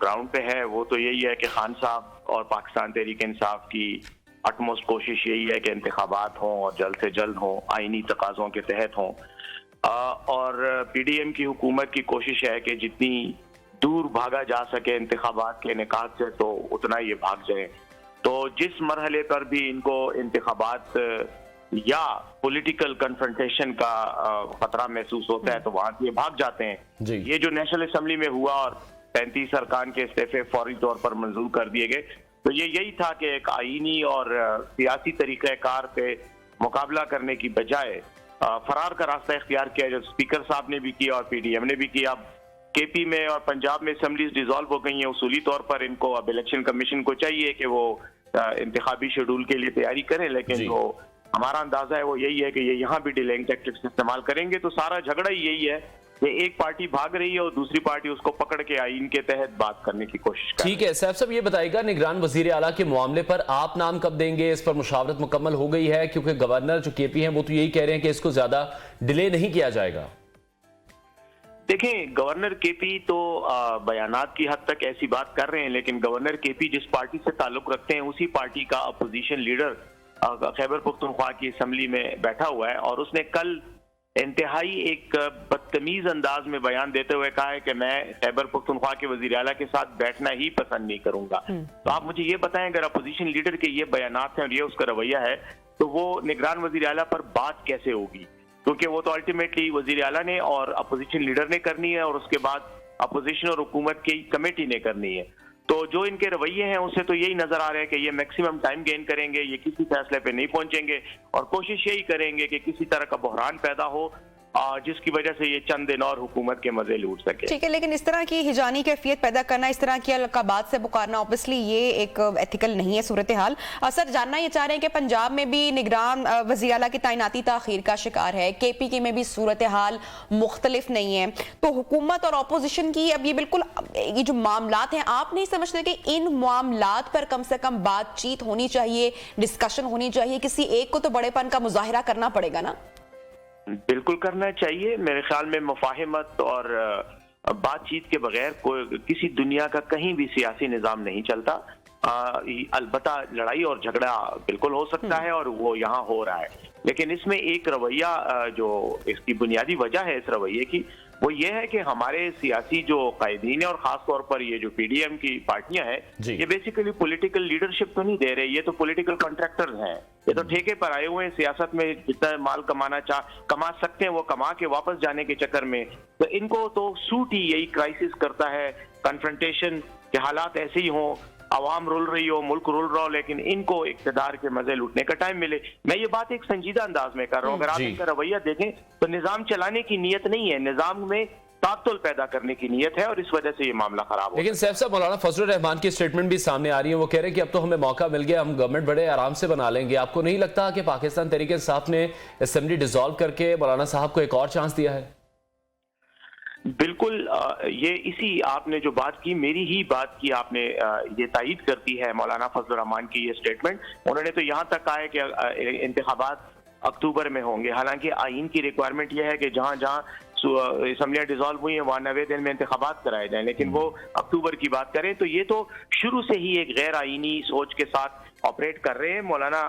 ग्राउंड पे है वो तो यही है कि खान साहब और पाकिस्तान तहरीक इंसाफ की अटमोस्ट कोशिश यही है कि इंतखाबात हों और जल्द से जल्द हों, आईनी तकाज़ों के तहत हों। और पीडीएम की हुकूमत की कोशिश है कि जितनी दूर भागा जा सके इंतखाबात के इनेकाद से तो उतना ये भाग जाए। तो जिस मरहले पर भी इनको इंतखाबात या पॉलिटिकल कन्फ्रंटेशन का खतरा महसूस होता है तो वहां से भाग जाते हैं। ये जो नेशनल असेंबली में हुआ और 35 अरकान के इस्तीफे फौरी तौर पर मंजूर कर दिए गए, तो ये यही था कि एक आईनी और सियासी तरीक़ाकार पे मुकाबला करने की बजाय फरार का रास्ता इख्तियार किया, जो स्पीकर साहब ने भी किया और पीडीएम ने भी किया। अब केपी में और पंजाब में असेंबलीज डिसॉल्व हो गई हैं, उसूली तौर पर इनको अब इलेक्शन कमीशन को चाहिए कि वो इंतखाबी शेड्यूल के लिए तैयारी करें, लेकिन जो हमारा अंदाजा है वो यही है कि ये यहाँ भी डिलेइंग टैक्टिक्स इस्तेमाल करेंगे। तो सारा झगड़ा ही यही है कि एक पार्टी भाग रही है और दूसरी पार्टी उसको पकड़ के आईन के तहत बात करने की कोशिश कर रही है। ठीक है सैफ साहब, ये बताइएगा निगरान वजीर आला के मामले पर आप नाम कब देंगे? इस पर मुशावरत मुकम्मल हो गई है? क्योंकि गवर्नर जो केपी हैं वो तो यही कह रहे हैं कि इसको ज्यादा डिले नहीं किया जाएगा। देखें, गवर्नर केपी तो बयानात की हद तक ऐसी बात कर रहे हैं, लेकिन गवर्नर केपी जिस पार्टी से ताल्लुक रखते हैं उसी पार्टी का अपोजिशन लीडर खैबर पख्तूनख्वा की असेंबली में बैठा हुआ है और उसने कल इंतहाई एक बदतमीज अंदाज में बयान देते हुए कहा है कि मैं खैबर पख्तूनख्वा के वजीर आला के साथ बैठना ही पसंद नहीं करूंगा। तो आप मुझे ये बताएं, अगर अपोजिशन लीडर के ये बयानात हैं और ये उसका रवैया है तो वो निगरान वजीर आला पर बात कैसे होगी? क्योंकि वो तो अल्टीमेटली वजीर आला ने और अपोजिशन लीडर ने करनी है और उसके बाद अपोजिशन और हुकूमत की कमेटी ने करनी है। तो जो इनके रवैये हैं उससे तो यही नजर आ रहा है कि ये मैक्सिमम टाइम गेन करेंगे, ये किसी फैसले पे नहीं पहुंचेंगे और कोशिश यही करेंगे कि किसी तरह का बहरान पैदा हो जिसकी वजह से ये चंद दिन और हुकूमत के मजे लूट सके। ठीक है, लेकिन इस तरह की हिजानी कैफियत पैदा करना, इस तरह की अलकाबात से पुकारना ऑब्वियसली ये एक एथिकल नहीं है सूरत हाल। सर, जानना ये चाह रहे हैं कि पंजाब में भी निगरान वज़ीर आला की तैनाती ताखीर का शिकार है, केपी के में भी सूरत हाल मुख्तलिफ नहीं है, तो हुकूमत और अपोजिशन की अब ये बिल्कुल ये जो मामलात हैं, आप नहीं समझते कि इन मामलात पर कम से कम बातचीत होनी चाहिए, डिस्कशन होनी चाहिए? किसी एक को तो बड़ेपन का मुजाहिरा करना पड़ेगा ना? बिल्कुल करना चाहिए। मेरे ख्याल में मुफाहिमत और बातचीत के बगैर कोई किसी दुनिया का कहीं भी सियासी निज़ाम नहीं चलता। अलबत्ता लड़ाई और झगड़ा बिल्कुल हो सकता है और वो यहाँ हो रहा है, लेकिन इसमें एक रवैया जो इसकी बुनियादी वजह है इस रवैये की वो ये है कि हमारे सियासी जो कायदीन है और खास तौर पर ये जो पीडीएम की पार्टियां हैं, ये बेसिकली पॉलिटिकल लीडरशिप तो नहीं दे रहे, ये तो पॉलिटिकल कॉन्ट्रैक्टर्स हैं। ये तो ठेके पर आए हुए हैं, सियासत में जितना माल कमा सकते हैं वो कमा के वापस जाने के चक्कर में। तो इनको तो सूट ही यही क्राइसिस करता है, कन्फ्रंटेशन के हालात ऐसे ही हों, अवाम रुल रही हो, मुल्क रुल रहा हो, लेकिन इनको इक़्तिदार के मजे लूटने का टाइम मिले। मैं ये बात एक संजीदा अंदाज में कर रहा हूँ। अगर आप इनका रवैया देखें तो निजाम चलाने की नीयत नहीं है, निजाम में तातुल पैदा करने की नीयत है और इस वजह से ये मामला खराब हो। लेकिन सैफ साहब, मौलाना फजलुर रहमान की स्टेटमेंट भी सामने आ रही है। वो कह रहे हैं कि अब तो हमें मौका मिल गया, हम गवर्नमेंट बड़े आराम से बना लेंगे। आपको नहीं लगता कि पाकिस्तान तहरीक इंसाफ ने असेंबली डिसॉल्व करके मौलाना साहब को एक और चांस दिया है? बिल्कुल, ये इसी आपने जो बात की, मेरी ही बात की आपने ये तायीद करती है मौलाना फजलुर रहमान की ये स्टेटमेंट। उन्होंने तो यहाँ तक कहा है कि इंतखाबात अक्टूबर में होंगे। हालांकि आईन की रिक्वायरमेंट यह है कि जहां जहां असम्बलियां डिसॉल्व हुई हैं वहां 90 दिन में इंतखाबात कराए जाएं, लेकिन वो अक्टूबर की बात करें तो ये तो शुरू से ही एक गैर आईनी सोच के साथ ऑपरेट कर रहे हैं। मौलाना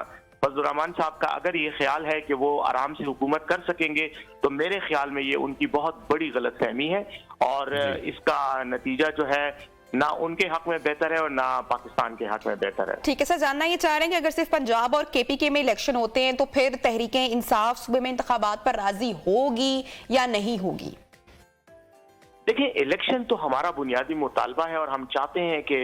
फजलुर रहमान साहब का अगर ये ख्याल है कि वो आराम से हुकूमत कर सकेंगे तो मेरे ख्याल में ये उनकी बहुत बड़ी गलतफहमी है और इसका नतीजा जो है ना उनके हक में बेहतर है और ना पाकिस्तान के हक में बेहतर है। ठीक है सर, जानना ये चाह रहे हैं कि अगर सिर्फ पंजाब और केपीके में इलेक्शन होते हैं तो फिर तहरीक इंसाफ सूबे में इंतखाबात पर राजी होगी या नहीं होगी? देखिए, इलेक्शन तो हमारा बुनियादी मुतालबा है और हम चाहते हैं कि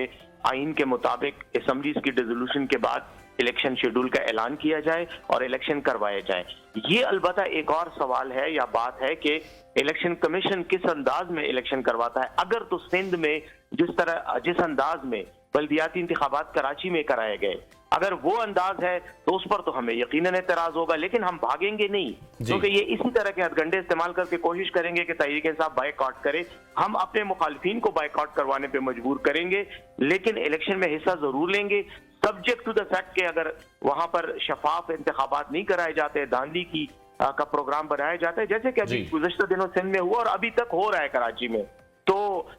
आइन के मुताबिक असेंबलीज की डिसोल्यूशन के बाद इलेक्शन शेड्यूल का ऐलान किया जाए और इलेक्शन करवाए जाए। ये अलबत्ता एक और सवाल है या बात है कि इलेक्शन कमीशन किस अंदाज में इलेक्शन करवाता है। अगर तो सिंध में जिस अंदाज में बल्दियाती इंतखाबात कराची में कराए गए, अगर वो अंदाज है तो उस पर तो हमें यकीनन एतराज होगा, लेकिन हम भागेंगे नहीं, क्योंकि ये इसी तरह के हथगंडे इस्तेमाल करके कोशिश करेंगे कि तहरीक इंसाफ बायकॉट करे। हम अपने मुखालिफिन को बायकॉट करवाने पे मजबूर करेंगे, लेकिन इलेक्शन में हिस्सा जरूर लेंगे, सब्जेक्ट टू द फैक्ट के अगर वहां पर शफाफ इंतखाबात नहीं कराए जाते, धांधली की का प्रोग्राम बनाया जाता है जैसे कि अभी गुज़श्ता दिनों सिंध में हुआ और अभी तक हो रहा है कराची में, तो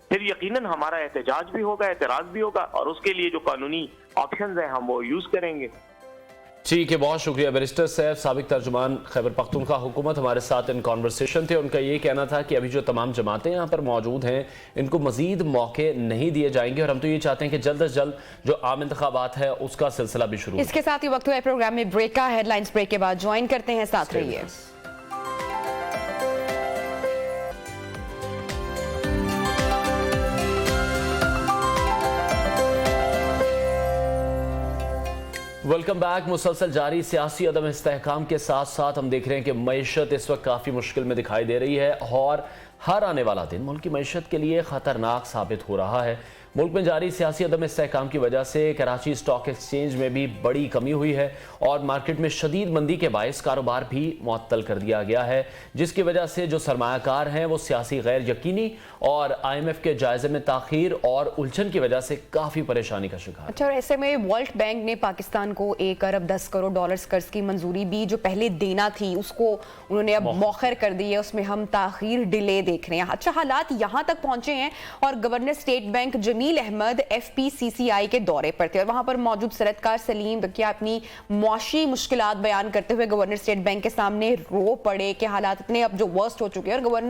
फिर यकीनन हमारा एहतजाज भी होगा, एतराज भी होगा और उसके लिए जो कानूनी ऑप्शंस हैं हम वो यूज करेंगे। ठीक है, बहुत शुक्रिया बैरिस्टर सैफ, साबिक तर्जुमान खैबर पख्तूनख्वा हुकूमत, हमारे साथ इन कॉन्वर्सेशन थे। उनका ये कहना था कि अभी जो तमाम जमातें यहाँ पर मौजूद हैं इनको मजीद मौके नहीं दिए जाएंगे और हम तो ये चाहते हैं कि जल्द अज जल्द जो आम इंतखाबात है उसका सिलसिला भी शुरू। इसके साथ ही वक्त हुआ प्रोग्राम में ब्रेक का, हेडलाइंस ब्रेक के बाद ज्वाइन करते हैं, साथ रहिए। Welcome back. मुसलसल जारी सियासी अदम इस्तेहकाम के साथ साथ हम देख रहे हैं कि मईशत इस वक्त काफ़ी मुश्किल में दिखाई दे रही है और हर आने वाला दिन मुल्क की मईशत के लिए ख़तरनाक साबित हो रहा है। मुल्क में जारी सियासी अदम इस्तेहकाम की वजह से कराची स्टॉक एक्सचेंज में भी बड़ी कमी हुई है और मार्केट में शदीद मंदी के बायस कारोबार भी मुअत्तल कर दिया गया है, जिसकी वजह से जो सरमायाकार हैं वो सियासी गैर यकीनी और IMF के जायजे में ताखीर और उलझन की वजह से काफ़ी परेशानी का शिकार। अच्छा, और ऐसे में वर्ल्ड बैंक ने पाकिस्तान को 1 अरब 10 करोड़ डॉलर्स कर्ज की मंजूरी भी जो पहले देना थी उसको उन्होंने अब मौखर कर दी है, उसमें हम ताखीर डिले देख रहे हैं। अच्छा, हालात यहाँ तक पहुंचे हैं और governor state bank Jamil Ahmed FPCCI के दौरे पर थे और वहां पर मौजूद सनतकार सलीम बकिया अपनी मुआशी मुश्किलात बयान करते हुए गवर्नर स्टेट बैंक के सामने रो पड़े कि हालात इतने अब जो वर्स्ट हो चुके हैं और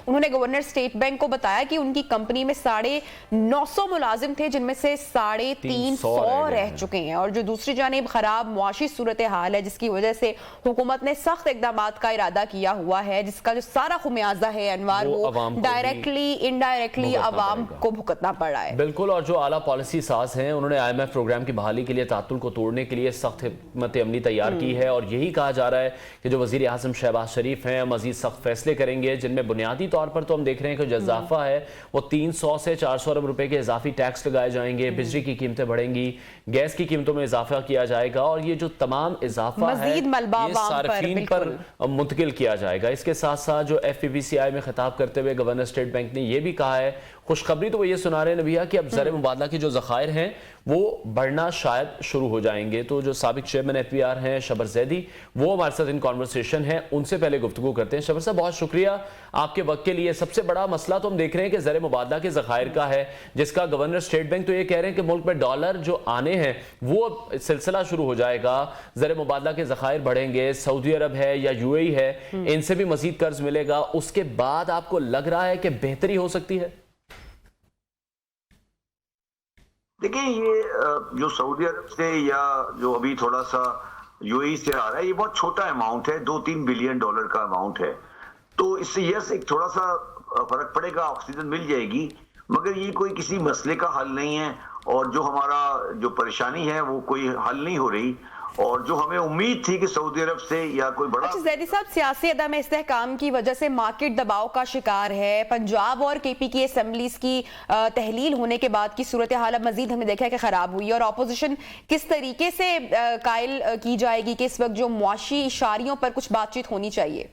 उन्होंने गवर्नर स्टेट बैंक को बताया कि उनकी कंपनी में 950 मुलाजिम थे जिनमें से 350 रह चुके हैं और जो दूसरी जानिब खराब मुआशी सूरत हाल है जिसकी वजह से हुकूमत ने सख्त इकदाम का इरादा किया हुआ है, जिसका जो सारा खुमियाजा है अनवार वो डायरेक्टली इनडायरेक्टली अवाम को भुगतना पड़ रहा है। बिल्कुल, और जो आला पॉलिसी साज हैं उन्होंने IMF प्रोग्राम की बहाली के लिए तातुल को तोड़ने के लिए सख्त हिकमत अमली तैयार की है और यही कहा जा रहा है कि जो वजीर आज़म शहबाज शरीफ हैं मजीद सख्त फैसले करेंगे, जिनमें बुनियादी तौर पर तो हम देख रहे हैं कि जो इजाफा है वो 300 से 400 अरब रुपए के इजाफी टैक्स लगाए जाएंगे, बिजली की कीमतें बढ़ेंगी, गैस की कीमतों में इजाफा किया जाएगा और ये जो तमाम इजाफा है ये सार्फिन पर मुंतकिल किया जाएगा। इसके साथ साथ जो FPCCI में खिताब करते हुए गवर्नर स्टेट बैंक ने यह भी कहा है, खुशखबरी तो वो ये सुना रहे हैं नबिया कि अब ज़र मुबादला के जो ज़खायर हैं वो बढ़ना शायद शुरू हो जाएंगे। तो जो साबिक चेयरमैन FPR हैं शबर जैदी, वो हमारे साथ इन कॉन्वर्सेशन है, उनसे पहले गुफ्तगू करते हैं। शबर साहब, बहुत शुक्रिया आपके वक्त के लिए। सबसे बड़ा मसला तो हम देख रहे हैं कि ज़र मुबादला के ज़खायर का है, जिसका गवर्नर स्टेट बैंक तो ये कह रहे हैं कि मुल्क में डॉलर जो आने हैं वो सिलसिला शुरू हो जाएगा, ज़र मुबादला के ज़खायर बढ़ेंगे, सऊदी अरब है या UAE है इनसे भी मजीद कर्ज मिलेगा, उसके बाद आपको लग रहा है कि बेहतरी हो सकती है? देखिए, ये जो सऊदी अरब से या जो अभी थोड़ा सा UAE से आ रहा है ये बहुत छोटा अमाउंट है, 2-3 बिलियन डॉलर का अमाउंट है, तो इससे यस एक थोड़ा सा फर्क पड़ेगा, ऑक्सीजन मिल जाएगी, मगर ये कोई किसी मसले का हल नहीं है और जो हमारा जो परेशानी है वो कोई हल नहीं हो रही और जो हमें उम्मीद थी कि सऊदी अरब से या कोई बड़ा। अच्छा जैदी साहब, सियासी अदम इस्तेहकाम की वजह से मार्केट दबाव का शिकार है। पंजाब और केपी की असेंबलीज की तहलील होने के बाद की सूरत हाल अब मजीद हमने देखा है कि खराब हुई, और अपोजिशन किस तरीके से कायल की जाएगी कि इस वक्त जो मुआशी इशारियों पर कुछ बातचीत होनी चाहिए?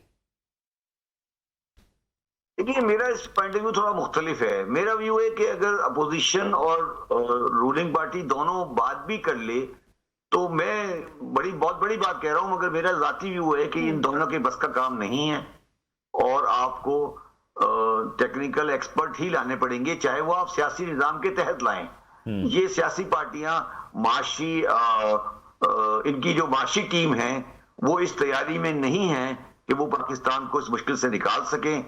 देखिए, मेरा इस पॉइंट ऑफ व्यू थोड़ा मुख्तलिफ है। मेरा व्यू है कि अगर अपोजिशन और रूलिंग पार्टी दोनों बात भी कर ले तो मैं बहुत बड़ी बात कह रहा हूं, मगर मेरा जाती व्यू है कि इन दोनों के बस का काम नहीं है और आपको टेक्निकल एक्सपर्ट ही लाने पड़ेंगे, चाहे वो आप सियासी निजाम के तहत लाएं। ये सियासी पार्टियां माशी इनकी जो माशी टीम है वो इस तैयारी में नहीं है कि वो पाकिस्तान को इस मुश्किल से निकाल सकें।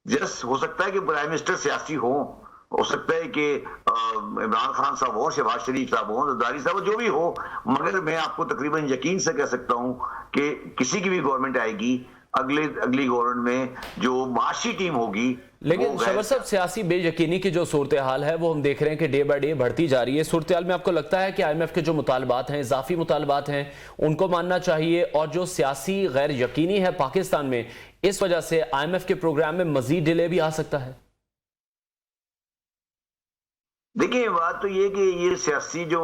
जस्ट हो सकता है कि प्राइम मिनिस्टर सियासी हो सकता है कि इमरान खान साहब हो, शहबाज शरीफ साहब हो, जरदारी साहब, जो भी हो, मगर मैं आपको तकरीबन यकीन से कह सकता हूं कि किसी की भी गवर्नमेंट आएगी, अगली गवर्नमेंट में जो माशी टीम होगी। लेकिन शबर साहब, सियासी बेयकीनी की जो सूरत हाल है वो हम देख रहे हैं कि डे बाय डे बढ़ती जा रही है। सूरत हाल में आपको लगता है कि IMF के जो मुतालबात हैं, इजाफी मुतालबात हैं, उनको मानना चाहिए, और जो सियासी गैर यकीनी है पाकिस्तान में, इस वजह से IMF के प्रोग्राम में मजीद डिले भी आ सकता है? देखिए, बात तो ये कि ये सियासी जो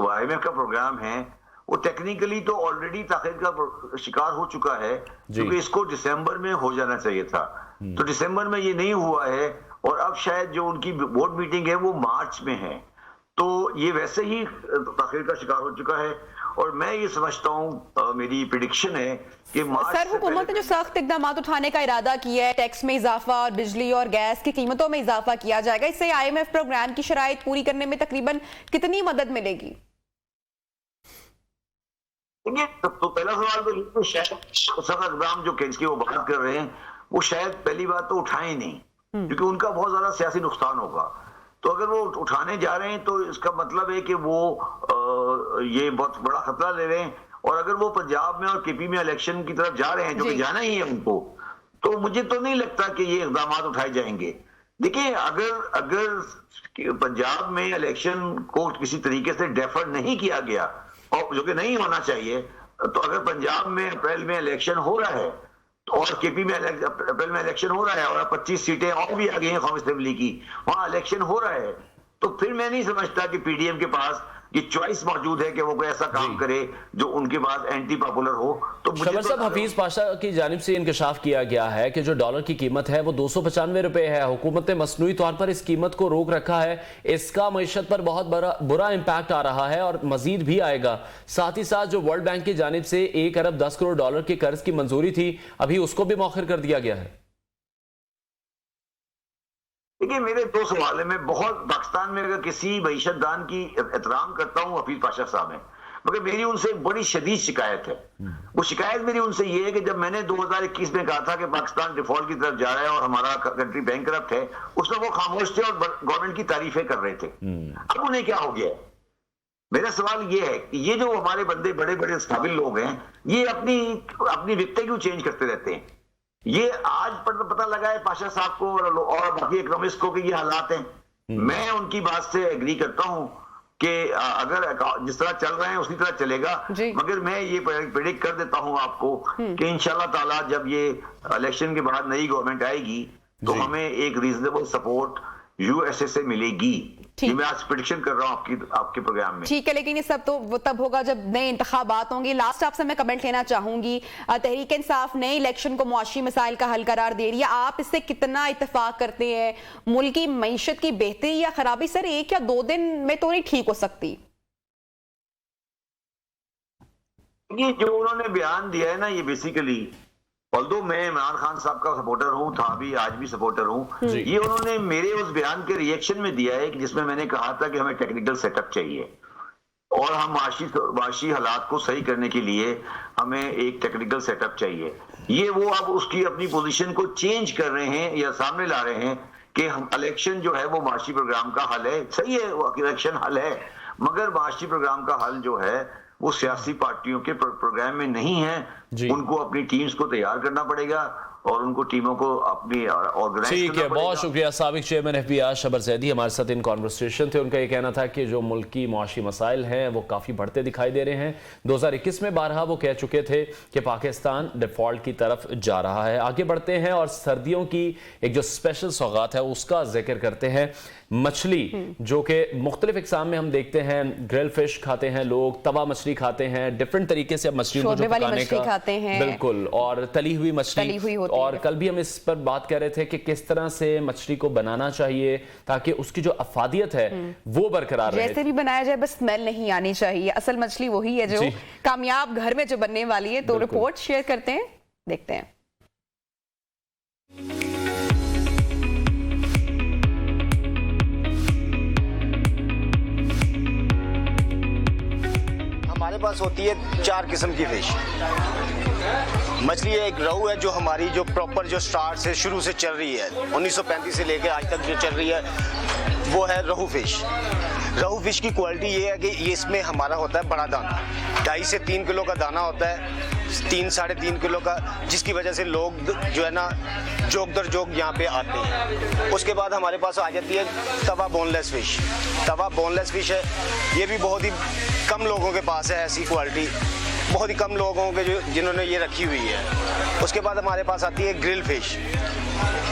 IMF का प्रोग्राम है वो टेक्निकली तो ऑलरेडी ताखीर का शिकार हो चुका है, क्योंकि इसको दिसंबर में हो जाना चाहिए था। तो दिसंबर में ये नहीं हुआ है, और अब शायद जो उनकी बोर्ड मीटिंग है वो मार्च में है, तो ये वैसे ही ताखीर का शिकार हो चुका है। और मैं ये समझता हूँ, मेरी प्रेडिक्शन है कि सर, हुकूमत ने जो सख्त इकदाम उठाने का इरादा किया है, टैक्स में इजाफा और बिजली और गैस की कीमतों में इजाफा किया जाएगा, इससे IMF प्रोग्राम की शराइत पूरी करने में तकरीबन कितनी मदद मिलेगी? तो पहला सवाल तो शायद सख्त इकदाम जो की वो बात कर रहे हैं वो शायद पहली बात तो उठाए नहीं, क्योंकि उनका बहुत ज्यादा सियासी नुकसान होगा। तो अगर वो उठाने जा रहे हैं तो इसका मतलब है कि वो ये बहुत बड़ा खतरा ले रहे हैं, और अगर वो पंजाब में और केपी में इलेक्शन की तरफ जा रहे हैं, जो कि जाना ही है उनको, तो मुझे तो नहीं लगता कि ये इकदाम उठाए जाएंगे। देखिए, अगर पंजाब में इलेक्शन को किसी तरीके से डेफर नहीं किया गया, और जो कि नहीं होना चाहिए, तो अगर पंजाब में अप्रैल में इलेक्शन हो रहा है और केपी में अप्रैल में इलेक्शन हो रहा है और 25 सीटें और भी आ गई हैं कौमी असेंबली की, वहां इलेक्शन हो रहा है, तो फिर मैं नहीं समझता कि PDM के पास ये चॉइस मौजूद है कि वो कोई ऐसा काम करे जो उनके पास एंटी पॉपुलर हो। तो शबर साहब, हफीज पाशा की जानिब से इंकशाफ किया गया है कि जो डॉलर की कीमत है वो 295 रुपए है। हुकूमत ने मसनूई तौर पर इस कीमत को रोक रखा है, इसका मईशत पर बहुत बुरा इम्पैक्ट आ रहा है और मजीद भी आएगा। साथ ही साथ जो वर्ल्ड बैंक की जानिब से 1 अरब 10 करोड़ डॉलर के कर्ज की मंजूरी थी, अभी उसको भी मौखर कर दिया गया है। देखिए, मेरे 2 सवाल है। मैं बहुत पाकिस्तान में अगर किसी मईशतदान की एहतराम करता हूँ हफीज पाशा साहब है, मगर मेरी उनसे एक बड़ी शदीद शिकायत है। वो शिकायत मेरी उनसे ये है कि जब मैंने 2021 में कहा था कि पाकिस्तान डिफॉल्ट की तरफ जा रहा है और हमारा कंट्री बैंकरप्ट है, उसमें वो खामोश थे और गवर्नमेंट की तारीफें कर रहे थे। अब उन्हें क्या हो गया? मेरा सवाल ये है कि ये जो हमारे बंदे बड़े बड़े काबिल लोग हैं, ये अपनी विकटें क्यों चेंज करते रहते हैं? ये आज पता लगा है पाशा साहब को और बाकी इकोनॉमिस्ट को कि ये हालात हैं। मैं उनकी बात से एग्री करता हूं कि अगर जिस तरह चल रहे हैं उसी तरह चलेगा, मगर मैं ये प्रेडिक्ट कर देता हूं आपको कि इंशाल्लाह ताला जब ये इलेक्शन के बाद नई गवर्नमेंट आएगी तो हमें एक रीजनेबल सपोर्ट USA से मिलेगी। ये मैं आज प्रेडिक्शन कर रहा हूं आपके प्रोग्राम में। ठीक है, लेकिन ये सब तो वो तब होगा जब नए इंतखाबात होंगे। लास्ट आपसे मैं कमेंट लेना चाहूंगी, तहरीक इंसाफ नए इलेक्शन को मुआशी मसाइल का हल करार दे रही है, आप इससे कितना इत्तेफाक करते हैं? मुल्क की मईशत की बेहतरी या खराबी सर 1 या 2 दिन में तो नहीं ठीक हो सकती? ये जो उन्होंने बयान दिया है ना, ये बेसिकली, ऑल्दो मैं इमरान खान साहब का सपोर्टर हूं, था भी, आज भी सपोर्टर हूं, ये उन्होंने मेरे उस बयान के रिएक्शन में दिया है कि जिसमें मैंने कहा था कि हमें टेक्निकल सेटअप चाहिए और हम माशी हालात को सही करने के लिए हमें एक टेक्निकल सेटअप चाहिए। ये वो अब उसकी अपनी पोजीशन को चेंज कर रहे हैं या सामने ला रहे हैं कि हम इलेक्शन जो है वो माशी प्रोग्राम का हल है। सही है, वो इलेक्शन हल है, मगर माशी प्रोग्राम का हल जो है वो सियासी पार्टियों के प्रोग्राम में नहीं है। उनको अपनी टीम्स को तैयार करना पड़ेगा और उनको टीमों को अपनी ऑर्गेनाइज ठीक है, बहुत शुक्रिया। साबिक चेयरमैन FBI शबर जैदी हमारे साथ इन कॉन्वर्सेशन थे। उनका ये कहना था कि जो मुल्की मुआशी मसाइल हैं वो काफ़ी बढ़ते दिखाई दे रहे हैं। 2021 में बारहा वो कह चुके थे कि पाकिस्तान डिफ़ॉल्ट की तरफ जा रहा है। आगे बढ़ते हैं और सर्दियों की एक जो स्पेशल सौगात है उसका जिक्र करते हैं। मछली जो कि मुख्तलिफ इकसाम में हम देखते हैं, ग्रिल फिश खाते हैं लोग, तवा मछली खाते हैं, डिफरेंट तरीके से अब मछलियों को जो पकाने का खाते हैं, बिल्कुल, और तली हुई मछली। और कल भी हम इस पर बात कर रहे थे कि किस तरह से मछली को बनाना चाहिए ताकि उसकी जो अफादियत है वो बरकरार रहे। जैसे भी बनाया जाए बस स्मेल नहीं आनी चाहिए। असल मछली वही है जो कामयाब घर में जो बनने वाली है। तो रिपोर्ट शेयर करते हैं, देखते हैं। हमारे पास होती है 4 किस्म की फिश। मछली एक रहू है जो हमारी जो प्रॉपर जो स्टार्ट से शुरू से चल रही है, 1935 से लेकर आज तक जो चल रही है वो है रहू फिश। रहू फिश की क्वालिटी ये है कि ये इसमें हमारा होता है बड़ा दाना, 2.5 से 3 किलो का दाना होता है, 3 साढ़े 3 किलो का, जिसकी वजह से लोग जो है ना जोक दर जोक यहाँ पे आते हैं। उसके बाद हमारे पास आ जाती है तवा बोनलेस फिश। तवा बोनलेस फिश है, ये भी बहुत ही कम लोगों के पास है ऐसी क्वालिटी, बहुत ही कम लोगों के जिन्होंने ये रखी हुई है। उसके बाद हमारे पास आती है ग्रिल फिश।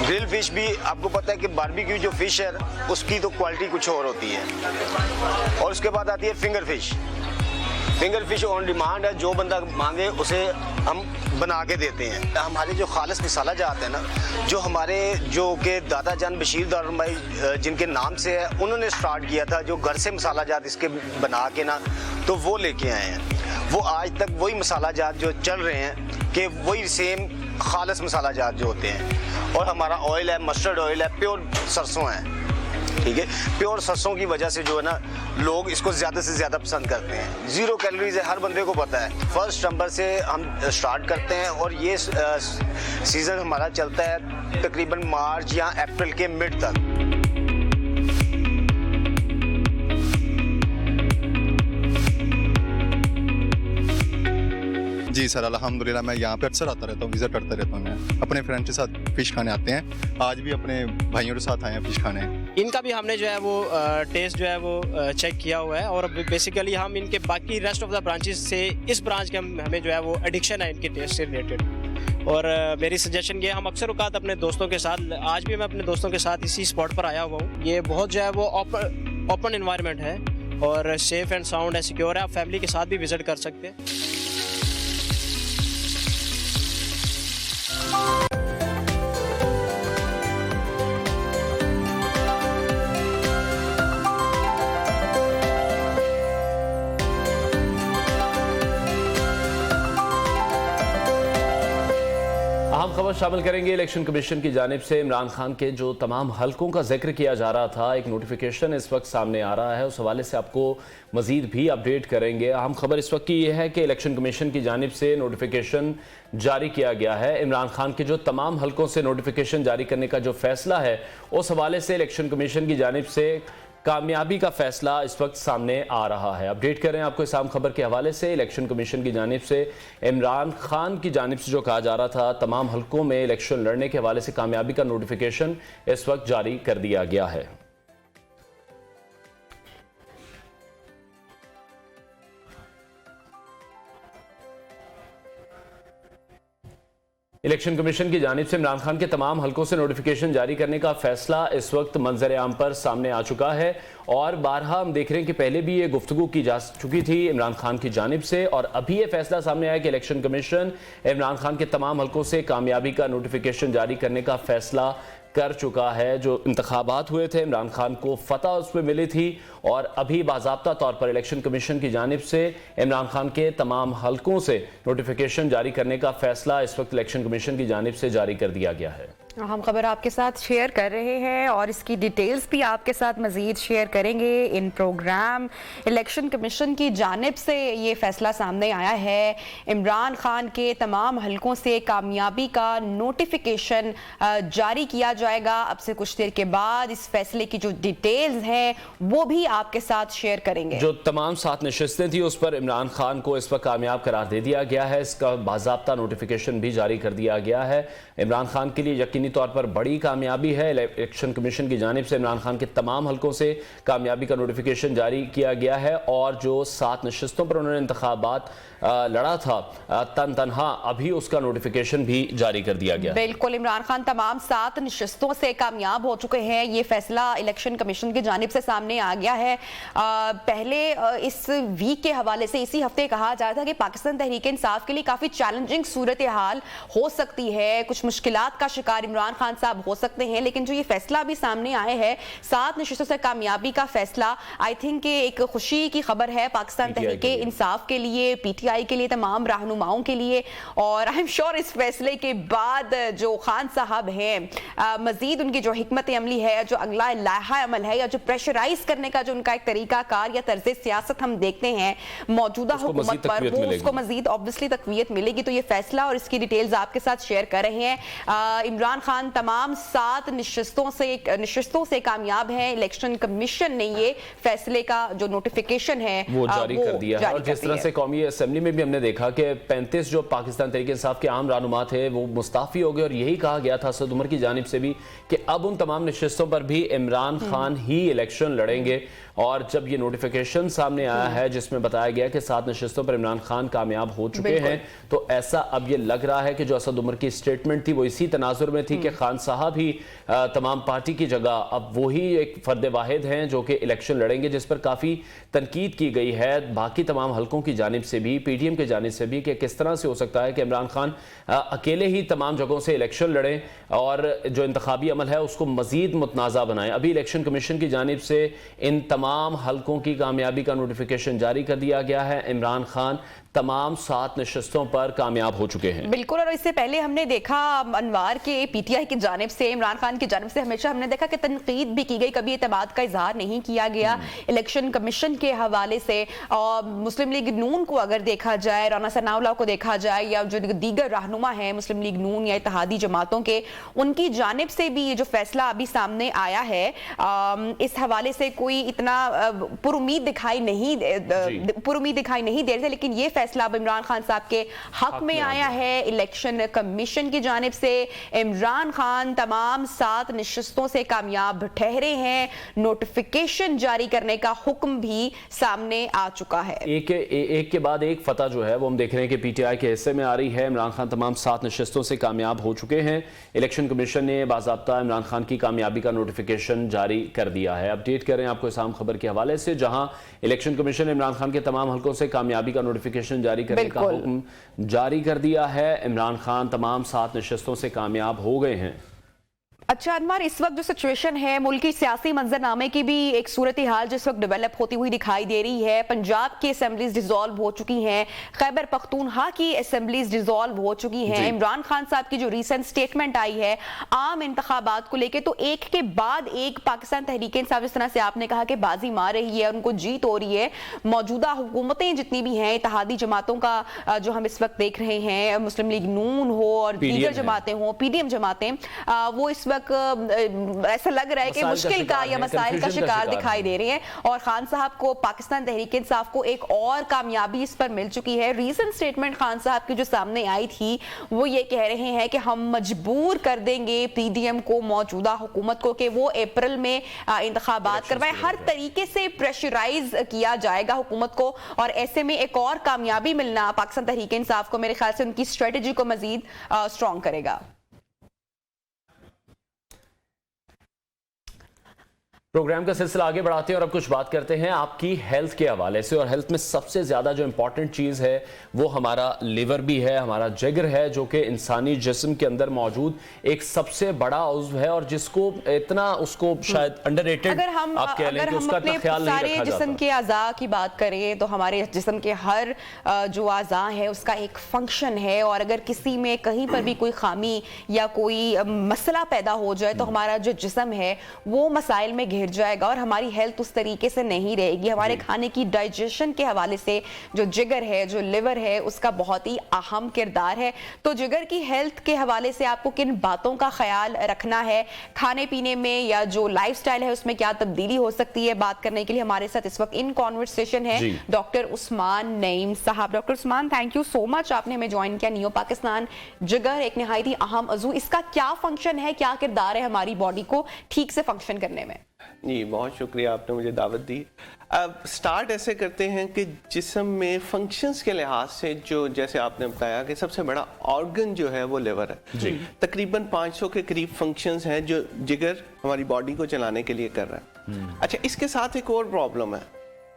ग्रिल फिश भी आपको पता है कि बारबेक्यू जो फिश है उसकी तो क्वालिटी कुछ और होती है। और उसके बाद आती है finger fish. Finger fish on demand है, जो बंदा मांगे उसे हम बना के देते हैं। हमारे जो खालिस मसाला जात है ना, जो हमारे जो के दादा जान बशीर दारुन भाई जिनके नाम से है, उन्होंने स्टार्ट किया था जो घर से मसाला जात इसके बना के ना, तो वो लेके आए हैं। वो आज तक वही मसाला जात जो चल रहे हैं कि वही सेम खालिस मसाला जात जो होते हैं। और हमारा ऑयल है, मस्टर्ड ऑयल है, प्योर सरसों है, ठीक है। प्योर सरसों की वजह से जो है ना लोग इसको ज़्यादा से ज़्यादा पसंद करते हैं। 0 कैलोरीज है, हर बंदे को पता है। 1 सितंबर से हम स्टार्ट करते हैं और ये सीज़न हमारा चलता है तकरीबन मार्च या अप्रैल के मिड तक। जी सर, अल्हम्दुलिल्लाह मैं यहाँ पे अक्सर आता रहता हूँ, विज़िट करता रहता हूँ। मैं अपने फ्रेंड के साथ फ़िश खाने आते हैं, आज भी अपने भाइयों के साथ आए हैं फ़िश खाने। इनका भी हमने जो है वो टेस्ट जो है वो चेक किया हुआ है और बेसिकली हम इनके बाकी रेस्ट ऑफ द ब्रांचेस से इस ब्रांच के हमें जो है वो एडिक्शन है इनके टेस्ट से रिलेटेड। और मेरी सजेशन ये, हम अक्सर औकात अपने दोस्तों के साथ, आज भी मैं अपने दोस्तों के साथ इसी स्पॉट पर आया हुआ हूँ। ये बहुत जो है वो ओपन एनवायरनमेंट है और सेफ एंड साउंड है, सिक्योर है। आप फैमिली के साथ भी विजिट कर सकते हैं। अहम खबर शामिल करेंगे। इलेक्शन कमीशन की जानिब से इमरान खान के जो तमाम हलकों का जिक्र किया जा रहा था, एक नोटिफिकेशन इस वक्त सामने आ रहा है, उस हवाले से आपको मजीद भी अपडेट करेंगे। अहम खबर इस वक्त की यह है कि इलेक्शन कमीशन की जानिब से नोटिफिकेशन जारी किया गया है। इमरान खान के जो तमाम हलकों से नोटिफिकेशन जारी करने का जो फैसला है, उस हवाले से इलेक्शन कमीशन की जानिब से कामयाबी का फैसला इस वक्त सामने आ रहा है। अपडेट करें आपको इस आम खबर के हवाले से। इलेक्शन कमीशन की जानिब से इमरान खान की जानिब से जो कहा जा रहा था तमाम हलकों में इलेक्शन लड़ने के हवाले से कामयाबी का नोटिफिकेशन इस वक्त जारी कर दिया गया है। इलेक्शन कमीशन की जानिब से इमरान खान के तमाम हलकों से नोटिफिकेशन जारी करने का फैसला इस वक्त मंजर आम पर सामने आ चुका है और बारहा हम देख रहे हैं कि पहले भी ये गुफ्तगू की जा चुकी थी इमरान खान की जानिब से और अभी ये फैसला सामने आया कि इलेक्शन कमीशन इमरान खान के तमाम हलकों से कामयाबी का नोटिफिकेशन जारी करने का फैसला कर चुका है। जो इंतखाबात हुए थे, इमरान खान को फतह उसमें मिली थी और अभी बाज़ाब्ता तौर पर इलेक्शन कमीशन की जानिब से इमरान खान के तमाम हलकों से नोटिफिकेशन जारी करने का फैसला इस वक्त इलेक्शन कमीशन की जानिब से जारी कर दिया गया है। हम खबर आपके साथ शेयर कर रहे हैं और इसकी डिटेल्स भी आपके साथ मजीद शेयर करेंगे इन प्रोग्राम। इलेक्शन कमीशन की जानिब से ये फैसला सामने आया है, इमरान खान के तमाम हलकों से कामयाबी का नोटिफिकेशन जारी किया जाएगा। अब से कुछ देर के बाद इस फैसले की जो डिटेल्स हैं वो भी आपके साथ शेयर करेंगे। जो तमाम 7 नशिस्तें थी उस पर इमरान खान को इस पर कामयाब करार दे दिया गया है। इसका बाज़ाब्ता नोटिफिकेशन भी जारी कर दिया गया है। इमरान खान के लिए यकीनी तौर पर बड़ी कामयाबी है। इलेक्शन कमीशन की जानिब से इमरान खान के तमाम हलकों से कामयाबी का नोटिफिकेशन जारी किया गया है और जो 7 नशिस्तों पर उन्होंने इंतखाबात लड़ा था तनहा, अभी उसका नोटिफिकेशन भी जारी कर दिया गया। बिल्कुल, इमरान खान तमाम 7 नशिस्तों से कामयाब हो चुके हैं। ये फैसला इलेक्शन कमीशन की जानिब से सामने आ गया है। पहले इस वीक के हवाले से इसी हफ्ते कहा जा रहा था कि पाकिस्तान तहरीक इंसाफ के लिए काफी चैलेंजिंग सूरत हाल हो सकती है, कुछ मुश्किलात का शिकार इमरान खान साहब हो सकते हैं। लेकिन जो ये फैसला अभी सामने आया है 7 नशिस्तों से कामयाबी का फैसला, आई थिंक एक खुशी की खबर है पाकिस्तान तहरीक इंसाफ के लिए, PTI के लिए, तमाम रहनुमाओं के लिए। और आई एम श्योर इस फैसले के बाद जो खान साहब हैं मजीद उनकी जो हिकमत अमली है, जो अगला लाहा अमल है या जो प्रेशराइज करने का जो उनका एक तरीका कार या तर्ज सियासत हम देखते हैं मौजूदा हुकूमत पर, वो उसको मजीद ऑब्वियसली तकवीयत मिलेगी। तो ये फैसला और इसकी डिटेल्स आपके साथ शेयर कर रहे हैं। इमरान खान तमाम 7 नशिस्तों से कामयाब है। इलेक्शन कमीशन ने ये फैसले का जो नोटिफिकेशन है वो जारी कर दिया है। और जिस तरह से कौमी असेंबली में भी हमने देखा कि 35 जो पाकिस्तान तहरीक इंसाफ के आम रहनुमा थे वो मुस्ताफी हो गए और यही कहा गया था असद उमर की जानिब से भी कि अब उन तमाम नशिस्तों पर भी इमरान खान ही इलेक्शन लड़ेंगे। और जब ये नोटिफिकेशन सामने आया है जिसमें बताया गया कि 7 नशिस्तों पर इमरान खान कामयाब हो चुके हैं, तो ऐसा अब ये लग रहा है कि जो असद उमर की स्टेटमेंट थी वो इसी तनाजुर में थी कि खान साहब ही तमाम पार्टी की जगह अब वही एक फर्द वाहिद हैं जो कि इलेक्शन लड़ेंगे, जिस पर काफ़ी तनकीद की गई है बाकी तमाम हलकों की जानिब से भी, PTM की जानिब से भी, कि किस तरह से हो सकता है कि इमरान खान अकेले ही तमाम जगहों से इलेक्शन लड़ें और जो इंतखाबी अमल है उसको मजीद मुतनाज़ा बनाएं। अभी इलेक्शन कमीशन की जानिब से इन तमाम हलकों की कामयाबी का नोटिफिकेशन जारी कर दिया गया है। इमरान खान तमाम 7 नशिस्तों पर कामयाब हो चुके हैं। बिल्कुल, और इससे पहले हमने देखा अनवार के PTI की जानिब से, इमरान खान की जानिब से हमेशा हमने देखा कि तनकीद भी की गई, कभी एतमाद का इजहार नहीं किया गया इलेक्शन कमीशन के हवाले से। और मुस्लिम लीग नून को अगर देखा जाए, राना सनाउल्लाह को देखा जाए या जो दीगर रहनुमा है मुस्लिम लीग नून या इत्तेहादी जमातों के, उनकी जानिब से भी ये जो फैसला अभी सामने आया है इस हवाले से कोई इतना पुरुमीद दिखाई नहीं दे रहे थे। लेकिन ये फैसला अब इमरान खान साहब के हक में आया है इलेक्शन कमीशन की जानिब से। इमरान खान तमाम 7 नशिस्तों से कामयाब ठहरे हैं। नोटिफिकेशन जारी करने का हुक्म भी सामने आ चुका है। एक के बाद एक फतह जो है वो हम देख रहे हैं कि PTI के हिस्से में आ रही है। इमरान खान तमाम 7 नशिस्तों से कामयाब हो चुके हैं। इलेक्शन कमीशन ने बाज़ाब्ता इमरान खान की कामयाबी का नोटिफिकेशन जारी कर दिया है। अपडेट कर रहे हैं आपको इस आम खबर के हवाले से, जहां इलेक्शन कमीशन ने इमरान खान के तमाम हलकों से कामयाबी का नोटिफिकेशन जारी करने का हुक्म जारी कर दिया है। इमरान खान तमाम 7 नशिस्तों से कामयाब हो गए हैं। अच्छा अनवर, इस वक्त जो सिचुएशन है मुल्की सियासी मंजरनामे की भी एक सूरत हाल जिस वक्त डेवलप होती हुई दिखाई दे रही है। पंजाब की असेंबलीज डिसॉल्व हो चुकी हैं, खैबर पख्तूनख्वा की असेंबलीज डिसॉल्व हो चुकी हैं। इमरान खान साहब की जो रीसेंट स्टेटमेंट आई है आम इंतखाबात को लेके, तो एक के बाद एक पाकिस्तान तहरीक इंसाफ, जिस तरह से आपने कहा कि बाजी मार रही है, उनको जीत हो रही है। मौजूदा हुकूमतें जितनी भी हैं, इत्तेहादी जमातों का जो हम इस वक्त देख रहे हैं, मुस्लिम लीग नून हो और दीगर जमातें हो, PDM जमातें, वो इस वक्त ऐसा लग रहा है कि मुश्किल का या मसाइल का शिकार दिखाई दे रही है। और खान साहब को, पाकिस्तान तहरीक इंसाफ को एक और कामयाबी इस पर मिल चुकी है। रीजन स्टेटमेंट खान साहब की जो सामने आई थी वो ये कह रहे हैं कि हम मजबूर कर देंगे PDM को, मौजूदा हुकूमत को, कि वो अप्रैल में इंतखाबात करवाए। हर तरीके से प्रेशराइज किया जाएगा हुकूमत को और ऐसे में एक और कामयाबी मिलना पाकिस्तान तहरीक इंसाफ को, मेरे ख्याल से उनकी स्ट्रेटेजी को मजीद स्ट्रॉन्ग करेगा। प्रोग्राम का सिलसिला आगे बढ़ाते हैं और अब कुछ बात करते हैं आपकी हेल्थ के हवाले से। और हेल्थ में सबसे ज़्यादा जो इम्पॉर्टेंट चीज़ है वो हमारा लिवर भी है, हमारा जिगर है, जो कि इंसानी जिस्म के अंदर मौजूद एक सबसे बड़ा उज़्व है और जिसको इतना उसको शायद अंडररेटेड अगर हम अपने सारे जिस्म के अज़ा की बात करें तो हमारे जिस्म के हर जो अज़ा है उसका एक फंक्शन है, और अगर किसी में कहीं पर भी कोई खामी या कोई मसला पैदा हो जाए तो हमारा जो जिस्म है वो मसाइल में घिर जाएगा और हमारी हेल्थ उस तरीके से नहीं रहेगी। हमारे खाने की डाइजेशन के हवाले से जो जिगर है, जो लिवर है, उसका बहुत ही अहम किरदार है। तो जिगर की हेल्थ के हवाले से आपको किन बातों का ख्याल रखना है, खाने पीने में या जो लाइफस्टाइल है उसमें क्या तब्दीली हो सकती है, बात करने के लिए हमारे साथ इस वक्त इन कॉन्वर्सेशन है डॉक्टर उस्मान नईम साहब। Doctor Usman, thank you so much, आपने हमें ज्वाइन किया। नियो पाकिस्तान जिगर एक निहायत ही अहम अज़ू, इसका क्या फंक्शन है, क्या किरदार है हमारी बॉडी को ठीक से फंक्शन करने में? जी, बहुत शुक्रिया, आपने मुझे दावत दी। अब स्टार्ट ऐसे करते हैं कि जिस्म में फंक्शंस के लिहाज से जो, जैसे आपने बताया कि सबसे बड़ा ऑर्गन जो है वो लिवर है जी। तकरीबन 500 के करीब फंक्शंस हैं जो जिगर हमारी बॉडी को चलाने के लिए कर रहा है। अच्छा, इसके साथ एक और प्रॉब्लम है